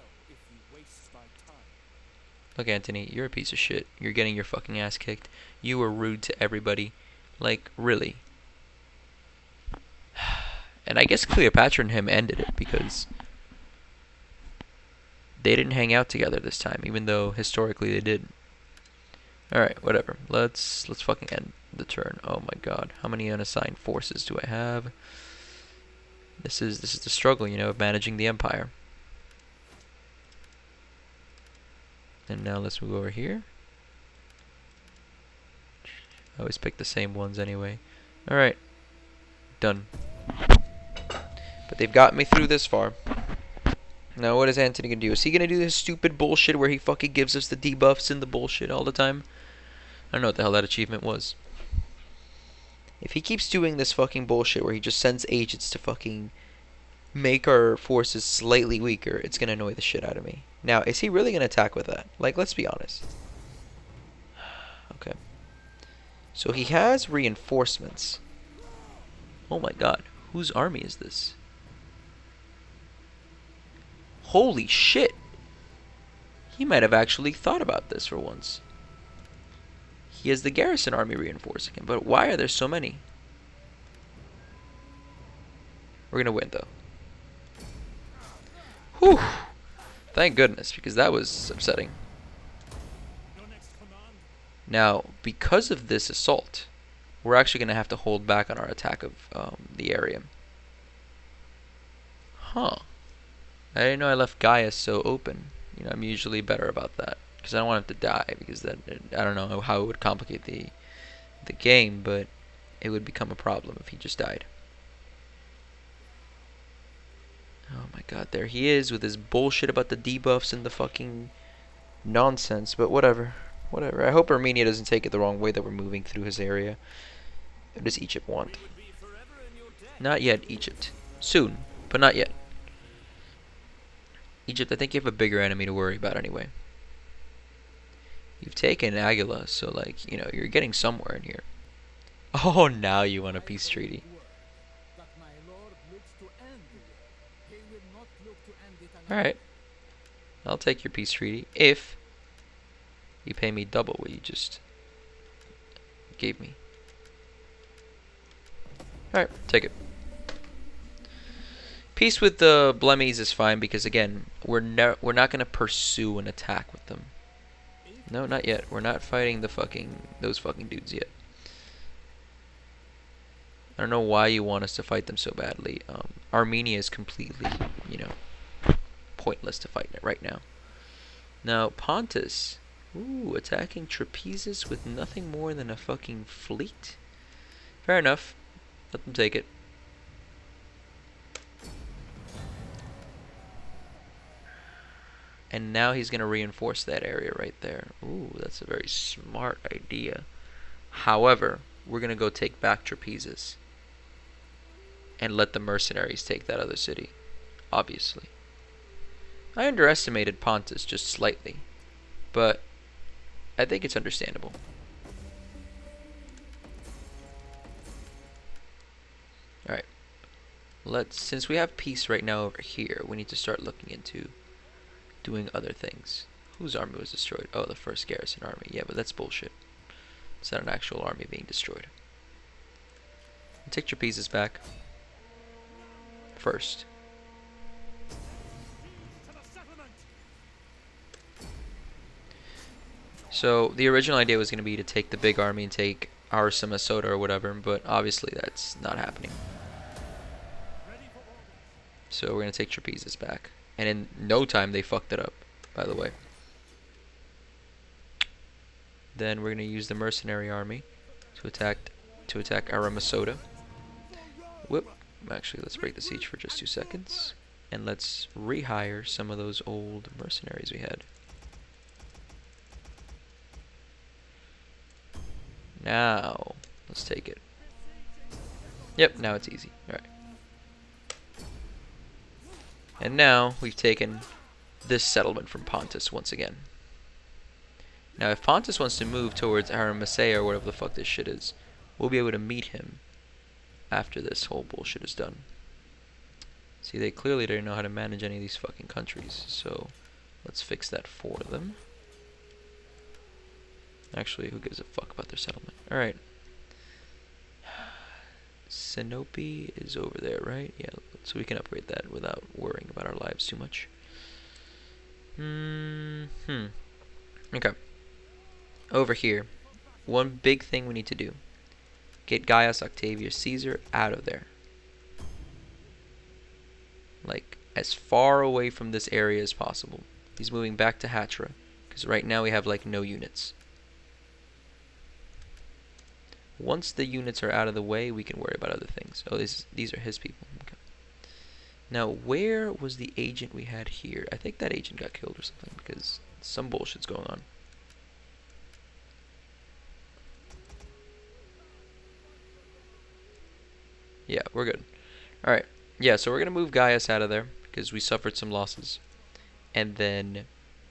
Look, Antony, you're a piece of shit. You're getting your fucking ass kicked. You were rude to everybody. Like, really. And I guess Cleopatra and him ended it, because they didn't hang out together this time, even though historically they did. Alright, whatever. Let's fucking end the turn. Oh my god. How many unassigned forces do I have? This is the struggle, you know, of managing the empire. And now let's move over here. I always pick the same ones anyway. Alright. Done. But they've got me through this far. Now what is Antony gonna do? Is he gonna do this stupid bullshit where he fucking gives us the debuffs and the bullshit all the time? I don't know what the hell that achievement was. If he keeps doing this fucking bullshit where he just sends agents to fucking make our forces slightly weaker, it's gonna annoy the shit out of me. Now, is he really gonna attack with that? Like, let's be honest. Okay. So he has reinforcements. Oh my god. Whose army is this? Holy shit. He might have actually thought about this for once. He has the garrison army reinforcing him, but why are there so many? We're gonna win, though. Whew! Thank goodness, because that was upsetting. Now, because of this assault, we're actually gonna have to hold back on our attack of the area. Huh. I didn't know I left Gaius so open. You know, I'm usually better about that, because I don't want him to die, because then I don't know how it would complicate the game, but it would become a problem if he just died. Oh my god, there he is with his bullshit about the debuffs and the fucking nonsense, but whatever. Whatever. I hope Armenia doesn't take it the wrong way that we're moving through his area. What does Egypt want? Not yet, Egypt. Soon, but not yet. Egypt, I think you have a bigger enemy to worry about anyway. You've taken Aguila, so like, you know, you're getting somewhere in here. Oh, now you want a peace treaty. Alright. I'll take your peace treaty if you pay me double what you just gave me. Alright, take it. Peace with the Blemmies is fine because again, we're not going to pursue an attack with them. No, not yet. We're not fighting those fucking dudes yet. I don't know why you want us to fight them so badly. Armenia is completely, you know, pointless to fight right now. Now, Pontus. Ooh, attacking Trapezus with nothing more than a fucking fleet? Fair enough. Let them take it. And now he's going to reinforce that area right there. Ooh, that's a very smart idea. However, we're going to go take back Trapezus. And let the mercenaries take that other city. Obviously. I underestimated Pontus just slightly. But I think it's understandable. Alright. Since we have peace right now over here, we need to start looking into doing other things. Whose army was destroyed? Oh, the first garrison army. Yeah, but that's bullshit. It's not an actual army being destroyed. Take your pieces back. First. So, the original idea was going to be to take the big army and take our Samosata or whatever, but obviously that's not happening. So, we're going to take Trapezus back. And in no time, they fucked it up, by the way. Then we're going to use the mercenary army to attack Aramasota. Whoop. Actually, let's break the siege for just 2 seconds. And let's rehire some of those old mercenaries we had. Now, let's take it. Yep, now it's easy. Alright. And now, we've taken this settlement from Pontus once again. Now, if Pontus wants to move towards Arimathea or whatever the fuck this shit is, we'll be able to meet him after this whole bullshit is done. See, they clearly don't know how to manage any of these fucking countries, so let's fix that for them. Actually, who gives a fuck about their settlement? Alright. Sinope is over there, right? Yeah, so we can upgrade that without worrying about our lives too much. Okay. Over here, one big thing we need to do. Get Gaius Octavius Caesar out of there. Like, as far away from this area as possible. He's moving back to Hatra, because right now we have, like, no units. Once the units are out of the way, we can worry about other things. Oh, these are his people. Okay. Now, where was the agent we had here? I think that agent got killed or something, because some bullshit's going on. Yeah, we're good. Alright. Yeah, so we're going to move Gaius out of there, because we suffered some losses. And then,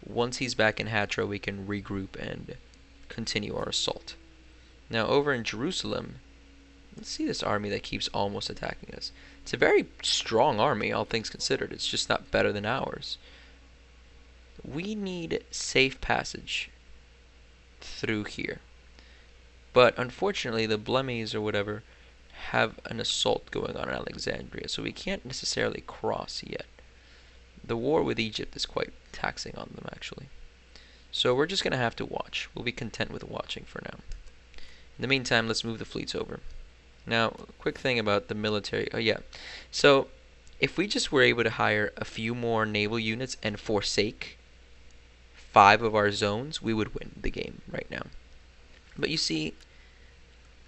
once he's back in Hatra, we can regroup and continue our assault. Now, over in Jerusalem, let's see this army that keeps almost attacking us. It's a very strong army, all things considered. It's just not better than ours. We need safe passage through here. But, unfortunately, the Blemmies or whatever have an assault going on in Alexandria, so we can't necessarily cross yet. The war with Egypt is quite taxing on them, actually. So we're just going to have to watch. We'll be content with watching for now. In the meantime, let's move the fleets over. Now, quick thing about the military. Oh, yeah. So, if we just were able to hire a few more naval units and forsake 5 of our zones, we would win the game right now. But you see,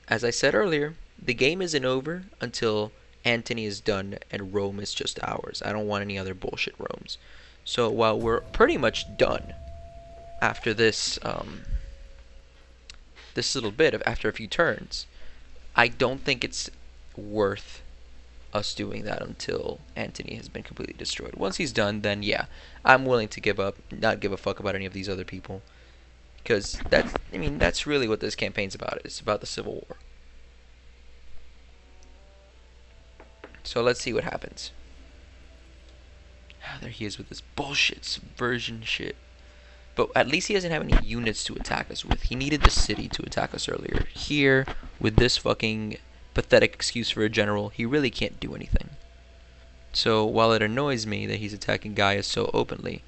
as I said earlier, the game isn't over until Antony is done and Rome is just ours. I don't want any other bullshit Romes. So, while we're pretty much done after this... this little bit after a few turns, I don't think it's worth us doing that until Antony has been completely destroyed. Once he's done, then yeah, I'm willing to give up, not give a fuck about any of these other people. Because that's really what this campaign's about. It's about the Civil War. So let's see what happens. There he is with this bullshit subversion shit. But at least he doesn't have any units to attack us with. He needed the city to attack us earlier. Here, with this fucking pathetic excuse for a general, he really can't do anything. So while it annoys me that he's attacking Gaius so openly,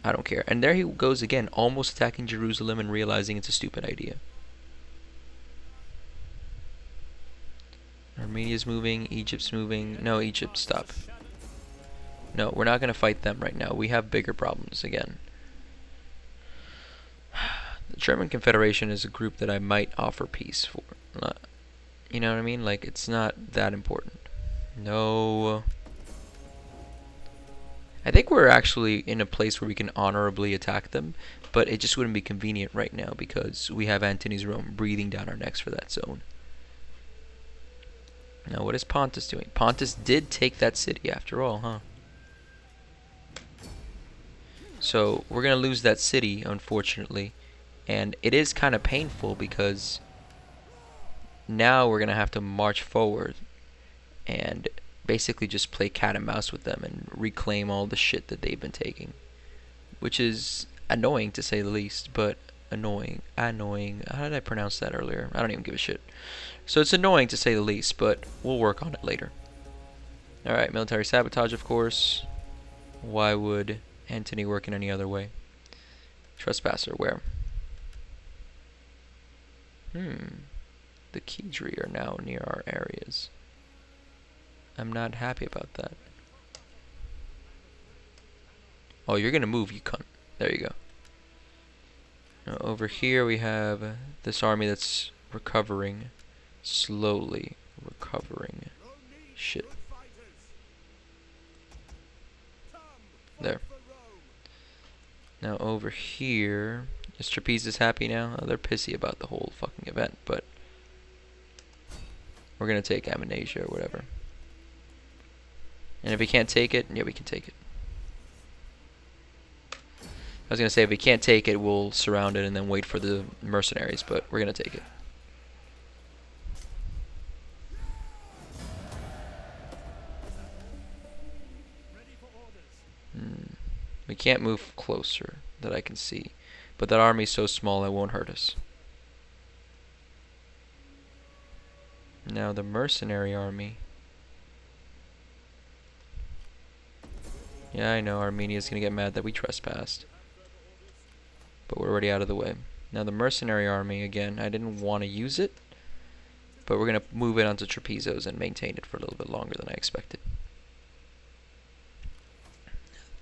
I don't care. And there he goes again, almost attacking Jerusalem and realizing it's a stupid idea. Armenia's moving, Egypt's moving. No, Egypt, stop. No, we're not going to fight them right now. We have bigger problems again. The German Confederation is a group that I might offer peace for. You know what I mean? Like, it's not that important. No. I think we're actually in a place where we can honorably attack them, but it just wouldn't be convenient right now because we have Antony's Rome breathing down our necks for that zone. Now, what is Pontus doing? Pontus did take that city after all, huh? So, we're going to lose that city, unfortunately. And it is kind of painful because now we're going to have to march forward and basically just play cat and mouse with them and reclaim all the shit that they've been taking. Which is annoying to say the least, but annoying. How did I pronounce that earlier? I don't even give a shit. So it's annoying to say the least, but we'll work on it later. Alright, military sabotage, of course. Why would Antony work in any other way? Trespasser, where? The Kedri are now near our areas. I'm not happy about that. Oh, you're gonna move, you cunt. There you go. Now, over here we have this army that's recovering. Slowly recovering. Shit. There. Now over here, is Trapezes happy now? Oh, they're pissy about the whole fucking event, but we're gonna take Amnesia or whatever. And if we can't take it, yeah, we can take it. I was gonna say if we can't take it, we'll surround it and then wait for the mercenaries, but we're gonna take it. We can't move closer that I can see, but that army's so small it won't hurt us. Now the mercenary army. Yeah, I know Armenia's gonna get mad that we trespassed, but we're already out of the way. Now the mercenary army, again, I didn't want to use it, but we're gonna move it onto Trapezos and maintain it for a little bit longer than I expected.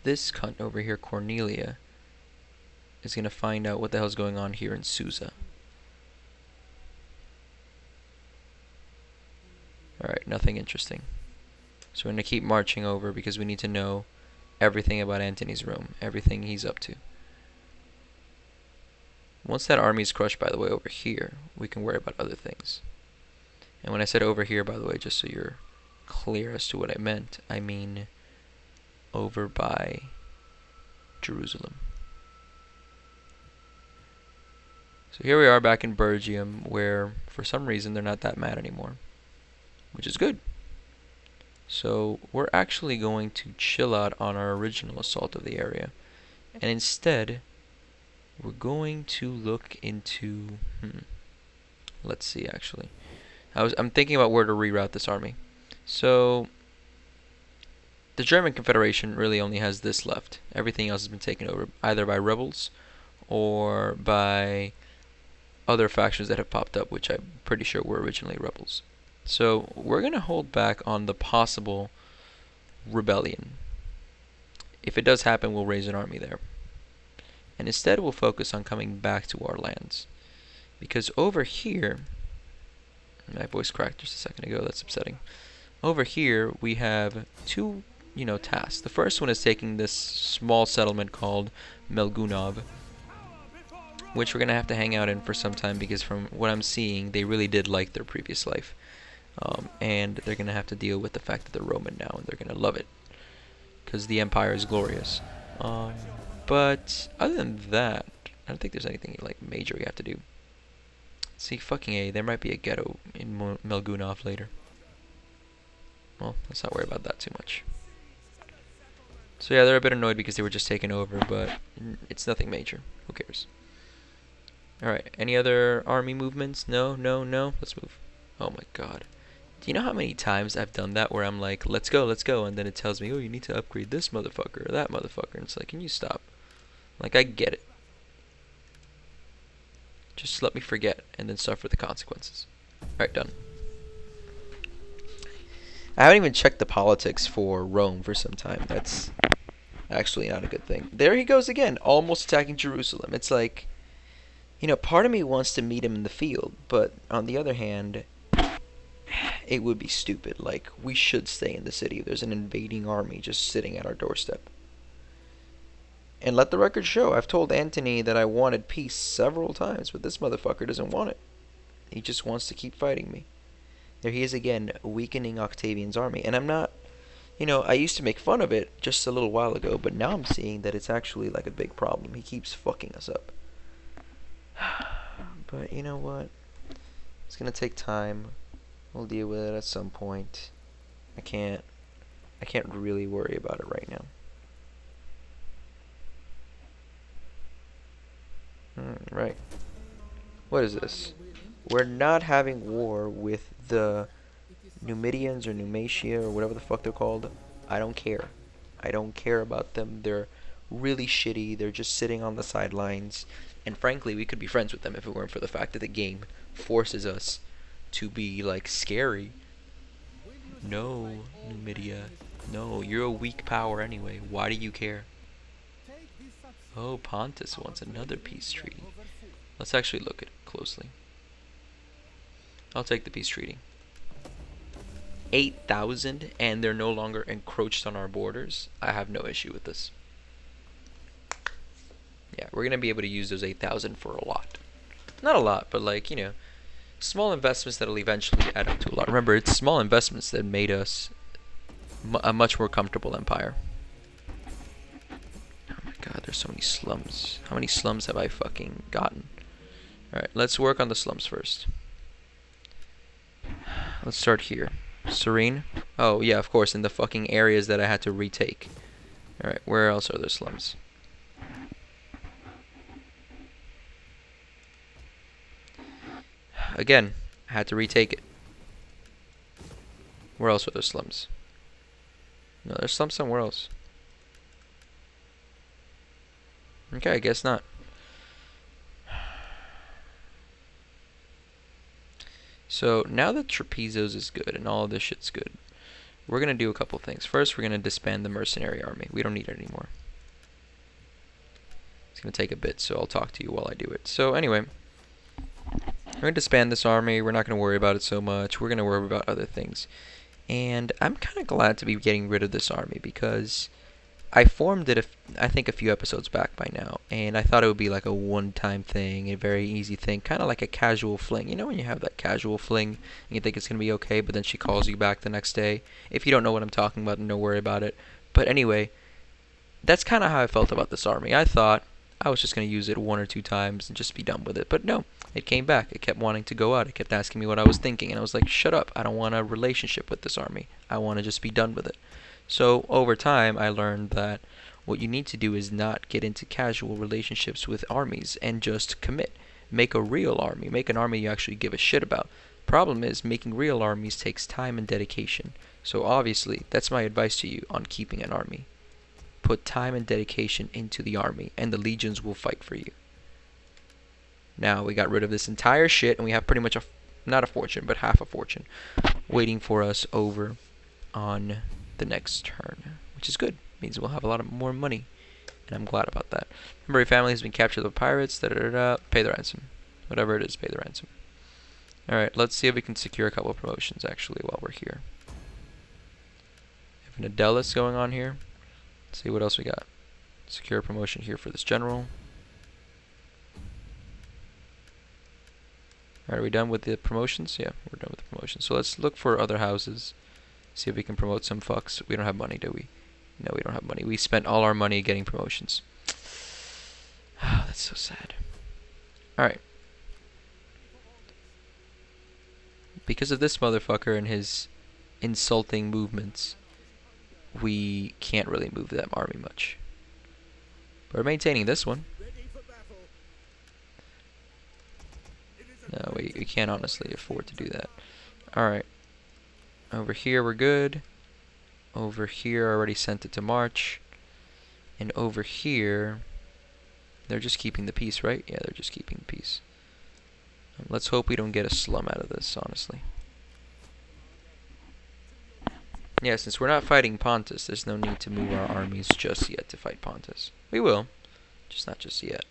This cunt over here, Cornelia, is going to find out what the hell's going on here in Susa. Alright, nothing interesting. So we're going to keep marching over because we need to know everything about Antony's Rome, everything he's up to. Once that army is crushed, by the way, over here, we can worry about other things. And when I said over here, by the way, just so you're clear as to what I meant, I mean over by Jerusalem. So here we are back in Bergium, where for some reason they're not that mad anymore, which is good. So we're actually going to chill out on our original assault of the area, and instead we're going to look into let's see, actually I'm thinking about where to reroute this army. So the German Confederation really only has this left. Everything else has been taken over either by rebels or by other factions that have popped up, which I'm pretty sure were originally rebels. So we're going to hold back on the possible rebellion. If it does happen, we'll raise an army there. And instead we'll focus on coming back to our lands. Because over here, my voice cracked just a second ago, that's upsetting. Over here we have two tasks. The first one is taking this small settlement called Melgunov. which we're gonna have to hang out in for some time because from what I'm seeing, they really did like their previous life. And they're gonna have to deal with the fact that they're Roman now, and they're gonna love it because the Empire is glorious. But other than that, I don't think there's anything like major we have to do. See, fucking A, there might be a ghetto in Melgunov later. Well, let's not worry about that too much. So yeah, they're a bit annoyed because they were just taken over, but it's nothing major. Who cares? Alright, any other army movements? No, no, no. Let's move. Oh my god. Do you know how many times I've done that where I'm like, let's go, and then it tells me, oh, you need to upgrade this motherfucker or that motherfucker, and it's like, can you stop? Like, I get it. Just let me forget and then suffer the consequences. Alright, done. I haven't even checked the politics for Rome for some time. That's actually not a good thing. There he goes again, almost attacking Jerusalem. It's like, you know, part of me wants to meet him in the field, but on the other hand, it would be stupid. Like, we should stay in the city if there's an invading army just sitting at our doorstep. And let the record show, I've told Antony that I wanted peace several times, but this motherfucker doesn't want it. He just wants to keep fighting me. There he is again, weakening Octavian's army. And I'm not, you know, I used to make fun of it just a little while ago, but now I'm seeing that it's actually like a big problem. He keeps fucking us up. But you know what? It's gonna take time. We'll deal with it at some point. I can't really worry about it right now. Right. What is this? We're not having war with the Numidians or Numatia or whatever the fuck they're called. I don't care. I don't care about them. They're really shitty. They're just sitting on the sidelines. And frankly, we could be friends with them if it weren't for the fact that the game forces us to be, like, scary. No, Numidia. No, you're a weak power anyway. Why do you care? Oh, Pontus wants another peace treaty. Let's actually look at it closely. I'll take the peace treaty. 8,000 and they're no longer encroached on our borders. I have no issue with this. Yeah, we're going to be able to use those 8,000 for a lot. Not a lot, but like, you know, small investments that'll eventually add up to a lot. Remember, it's small investments that made us a much more comfortable empire. Oh my god, there's so many slums. How many slums have I fucking gotten? Alright, let's work on the slums first. Let's start here. Serene. Oh, yeah, of course, in the fucking areas that I had to retake. Alright, where else are there slums? Again, I had to retake it. Where else are there slums? No, there's slums somewhere else. Okay, I guess not. So, now that Trapezos is good and all of this shit's good, we're going to do a couple things. First, we're going to disband the mercenary army. We don't need it anymore. It's going to take a bit, so I'll talk to you while I do it. So, anyway, we're going to disband this army. We're not going to worry about it so much. We're going to worry about other things. And I'm kind of glad to be getting rid of this army because I formed it, I think, a few episodes back by now, and I thought it would be like a one-time thing, a very easy thing, kind of like a casual fling. You know when you have that casual fling and you think it's going to be okay, but then she calls you back the next day? If you don't know what I'm talking about, don't worry about it. But anyway, that's kind of how I felt about this army. I thought I was just going to use it 1 or 2 times and just be done with it. But no, it came back. It kept wanting to go out. It kept asking me what I was thinking, and I was like, shut up. I don't want a relationship with this army. I want to just be done with it. So over time, I learned that what you need to do is not get into casual relationships with armies and just commit. Make a real army. Make an army you actually give a shit about. Problem is, making real armies takes time and dedication. So obviously, that's my advice to you on keeping an army. Put time and dedication into the army, and the legions will fight for you. Now, we got rid of this entire shit, and we have pretty much not a fortune, but half a fortune waiting for us over on the next turn, which is good. Means we'll have a lot of more money, and I'm glad about that. Remember, your family has been captured by pirates. Pay the ransom, whatever it is. Pay the ransom. All right, let's see if we can secure a couple of promotions actually while we're here. We have an Adelis going on here. Let's see what else we got. Secure a promotion here for this general. Alright, are we done with the promotions? Yeah, we're done with the promotions. So let's look for other houses. See if we can promote some fucks. We don't have money, do we? No, we don't have money. We spent all our money getting promotions. Oh, that's so sad. Alright. Because of this motherfucker and his insulting movements, we can't really move that army much. But we're maintaining this one. No, we can't honestly afford to do that. Alright. Over here we're good. Over here I already sent it to March. And over here, they're just keeping the peace, right? Yeah, they're just keeping the peace. Let's hope we don't get a slum out of this, honestly. Yeah, since we're not fighting Pontus, there's no need to move our armies just yet to fight Pontus. We will, just not just yet.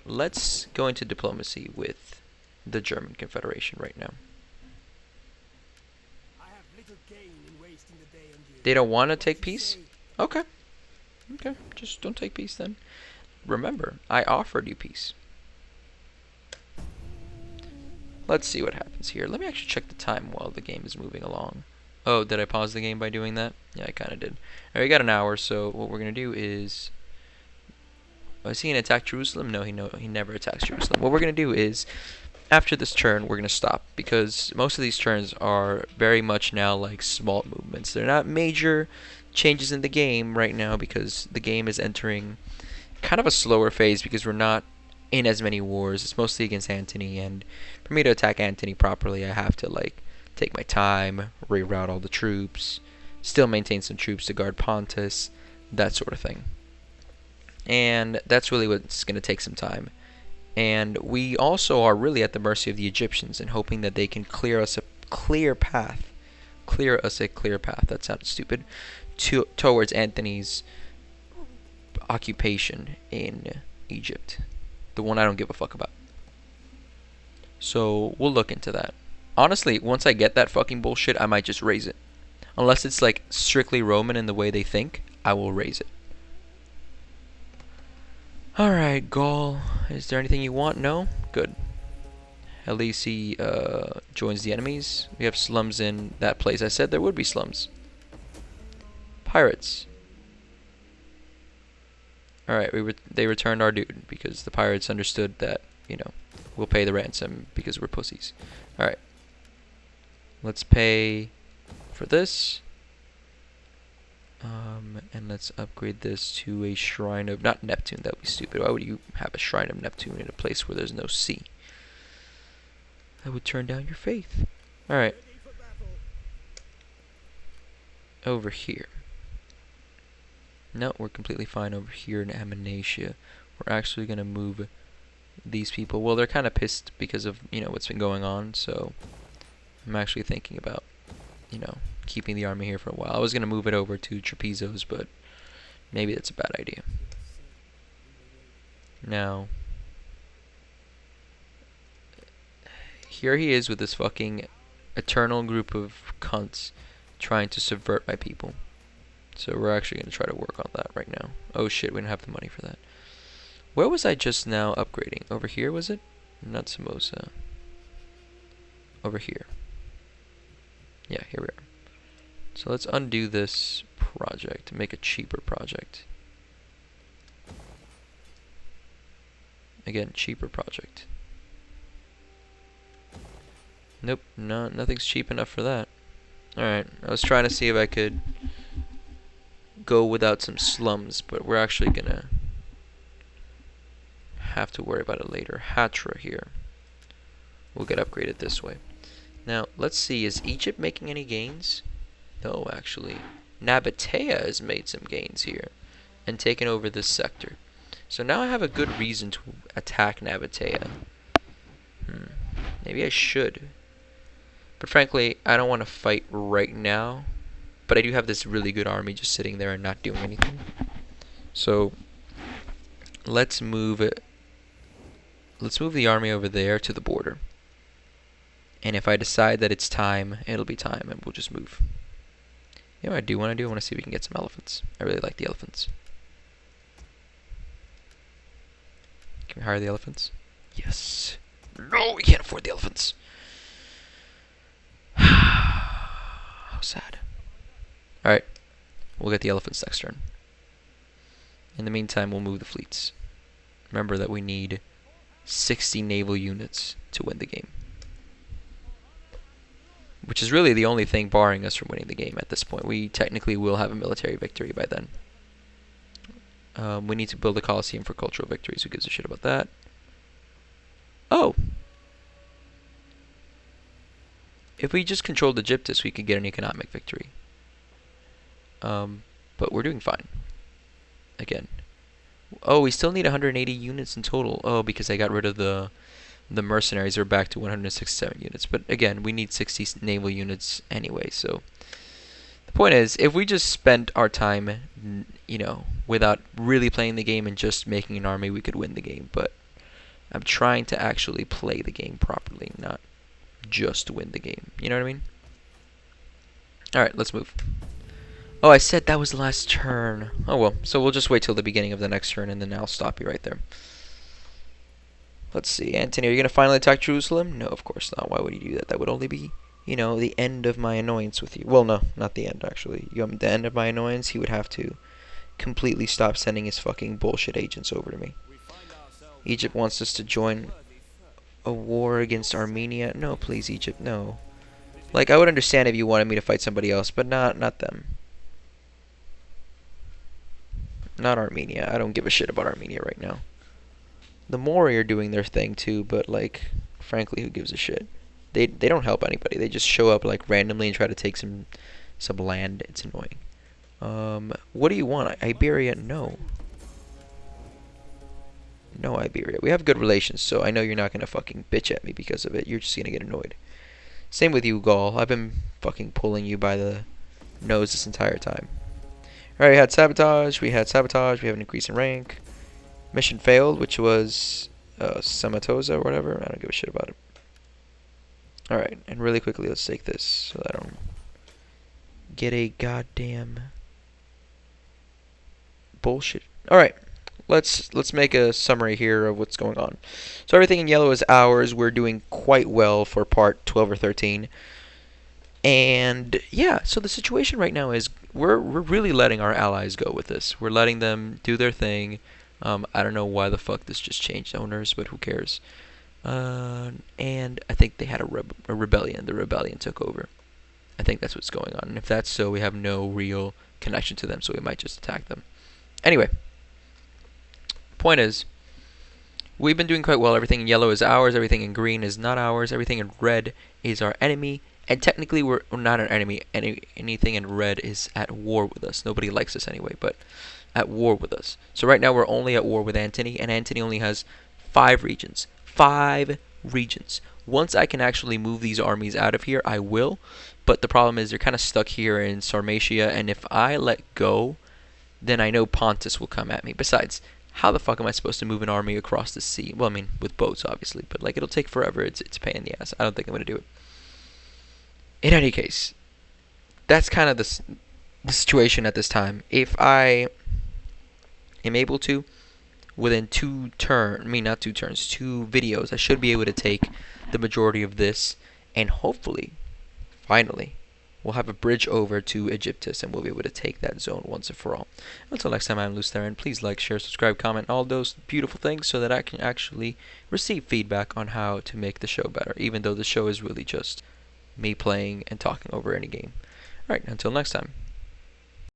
Let's go into diplomacy with the German Confederation right now. They don't want to take peace? Okay. Okay, just don't take peace then. Remember, I offered you peace. Let's see what happens here. Let me actually check the time while the game is moving along. Oh, did I pause the game by doing that? Yeah, I kind of did. Alright, we got an hour, so what we're going to do is... is he going to attack Jerusalem? No, he never attacks Jerusalem. What we're going to do is, after this turn, we're going to stop. Because most of these turns are very much now like small movements. They're not major changes in the game right now because the game is entering kind of a slower phase because we're not in as many wars. It's mostly against Antony, and for me to attack Antony properly, I have to like take my time, reroute all the troops, still maintain some troops to guard Pontus, that sort of thing. And that's really what's going to take some time. And we also are really at the mercy of the Egyptians and hoping that they can clear us a clear path. That sounded stupid. Towards Antony's occupation in Egypt. The one I don't give a fuck about. So we'll look into that. Honestly, once I get that fucking bullshit, I might just raise it. Unless it's like strictly Roman in the way they think, I will raise it. Alright, Gaul. Is there anything you want? No? Good. At least he joins the enemies. We have slums in that place. I said there would be slums. Pirates. Alright, they returned our dude because the pirates understood that, you know, we'll pay the ransom because we're pussies. Alright. Let's pay for this. And let's upgrade this to a shrine of, not Neptune, that would be stupid. Why would you have a shrine of Neptune in a place where there's no sea? That would turn down your faith. Alright. Over here. No, we're completely fine over here in Amnesia. We're actually going to move these people. Well, they're kind of pissed because of, you know, what's been going on, so I'm actually thinking about, you know, keeping the army here for a while. I was going to move it over to Trapezos, but maybe that's a bad idea. Now, here he is with this fucking eternal group of cunts trying to subvert my people. So we're actually going to try to work on that right now. Oh shit, we don't have the money for that. Where was I just now upgrading? Over here, was it? Not Samosa. Over here. Yeah, here we are. So let's undo this project to make a cheaper project. Again, cheaper project. Nope, nothing's cheap enough for that. Alright, I was trying to see if I could go without some slums, but we're actually gonna have to worry about it later. Hatra here. We'll get upgraded this way. Now, let's see, is Egypt making any gains? No, actually. Nabatea has made some gains here and taken over this sector. So now I have a good reason to attack Nabatea. Maybe I should. But frankly, I don't want to fight right now. But I do have this really good army just sitting there and not doing anything. So let's move it. Let's move the army over there to the border. And if I decide that it's time, it'll be time, and we'll just move. You know what I do want to do? I want to see if we can get some elephants. I really like the elephants. Can we hire the elephants? Yes. No, we can't afford the elephants. How sad. Alright, we'll get the elephants next turn. In the meantime, we'll move the fleets. Remember that we need 60 naval units to win the game. Which is really the only thing barring us from winning the game at this point. We technically will have a military victory by then. We need to build a coliseum for cultural victories. Who gives a shit about that? Oh! If we just controlled Egyptus, we could get an economic victory. But we're doing fine. Again. Oh, we still need 180 units in total. Oh, because I got rid of the mercenaries. Are back to 167 units. But again, we need 60 naval units anyway. So the point is, if we just spent our time, you know, without really playing the game and just making an army, we could win the game. But I'm trying to actually play the game properly, not just win the game. You know what I mean? Alright, let's move. Oh, I said that was the last turn. Oh well, so we'll just wait till the beginning of the next turn and then I'll stop you right there. Let's see, Antony, are you going to finally attack Jerusalem? No, of course not. Why would you do that? That would only be, you know, the end of my annoyance with you. Well, no, not the end, actually. The end of my annoyance, he would have to completely stop sending his fucking bullshit agents over to me. Egypt wants us to join a war against Armenia. No, please, Egypt, no. Like, I would understand if you wanted me to fight somebody else, but not them. Not Armenia. I don't give a shit about Armenia right now. The Mori are doing their thing too, but like, frankly, who gives a shit? They don't help anybody. They just show up like randomly and try to take some land. It's annoying. What do you want? Iberia? No. No, Iberia. We have good relations, so I know you're not gonna fucking bitch at me because of it. You're just gonna get annoyed. Same with you, Gaul. I've been fucking pulling you by the nose this entire time. Alright, we had sabotage. We have an increase in rank. Mission failed, which was Samatoza or whatever. I don't give a shit about it. Alright, and really quickly, let's take this so that I don't get a goddamn bullshit. Alright, let's make a summary here of what's going on. So everything in yellow is ours. We're doing quite well for part 12 or 13. And yeah, so the situation right now is we're really letting our allies go with this. We're letting them do their thing. I don't know why the fuck this just changed owners, but who cares? And I think they had a rebellion. The rebellion took over. I think that's what's going on. And if that's so, we have no real connection to them, so we might just attack them. Anyway, point is, we've been doing quite well. Everything in yellow is ours. Everything in green is not ours. Everything in red is our enemy. And technically, we're not an enemy. Anything in red is at war with us. Nobody likes us anyway, but at war with us. So right now, we're only at war with Antony, and Antony only has 5 regions. 5 regions. Once I can actually move these armies out of here, I will. But the problem is they're kind of stuck here in Sarmatia, and if I let go, then I know Pontus will come at me. Besides, how the fuck am I supposed to move an army across the sea? Well, I mean, with boats, obviously, but like it'll take forever. It's a pain in the ass. I don't think I'm going to do it. In any case, that's kind of the situation at this time. If I am able to, within 2 videos, I should be able to take the majority of this, and hopefully, finally, we'll have a bridge over to Egyptus, and we'll be able to take that zone once and for all. Until next time, I'm Lews, and please like, share, subscribe, comment, all those beautiful things so that I can actually receive feedback on how to make the show better, even though the show is really just me playing and talking over any game. Alright, until next time.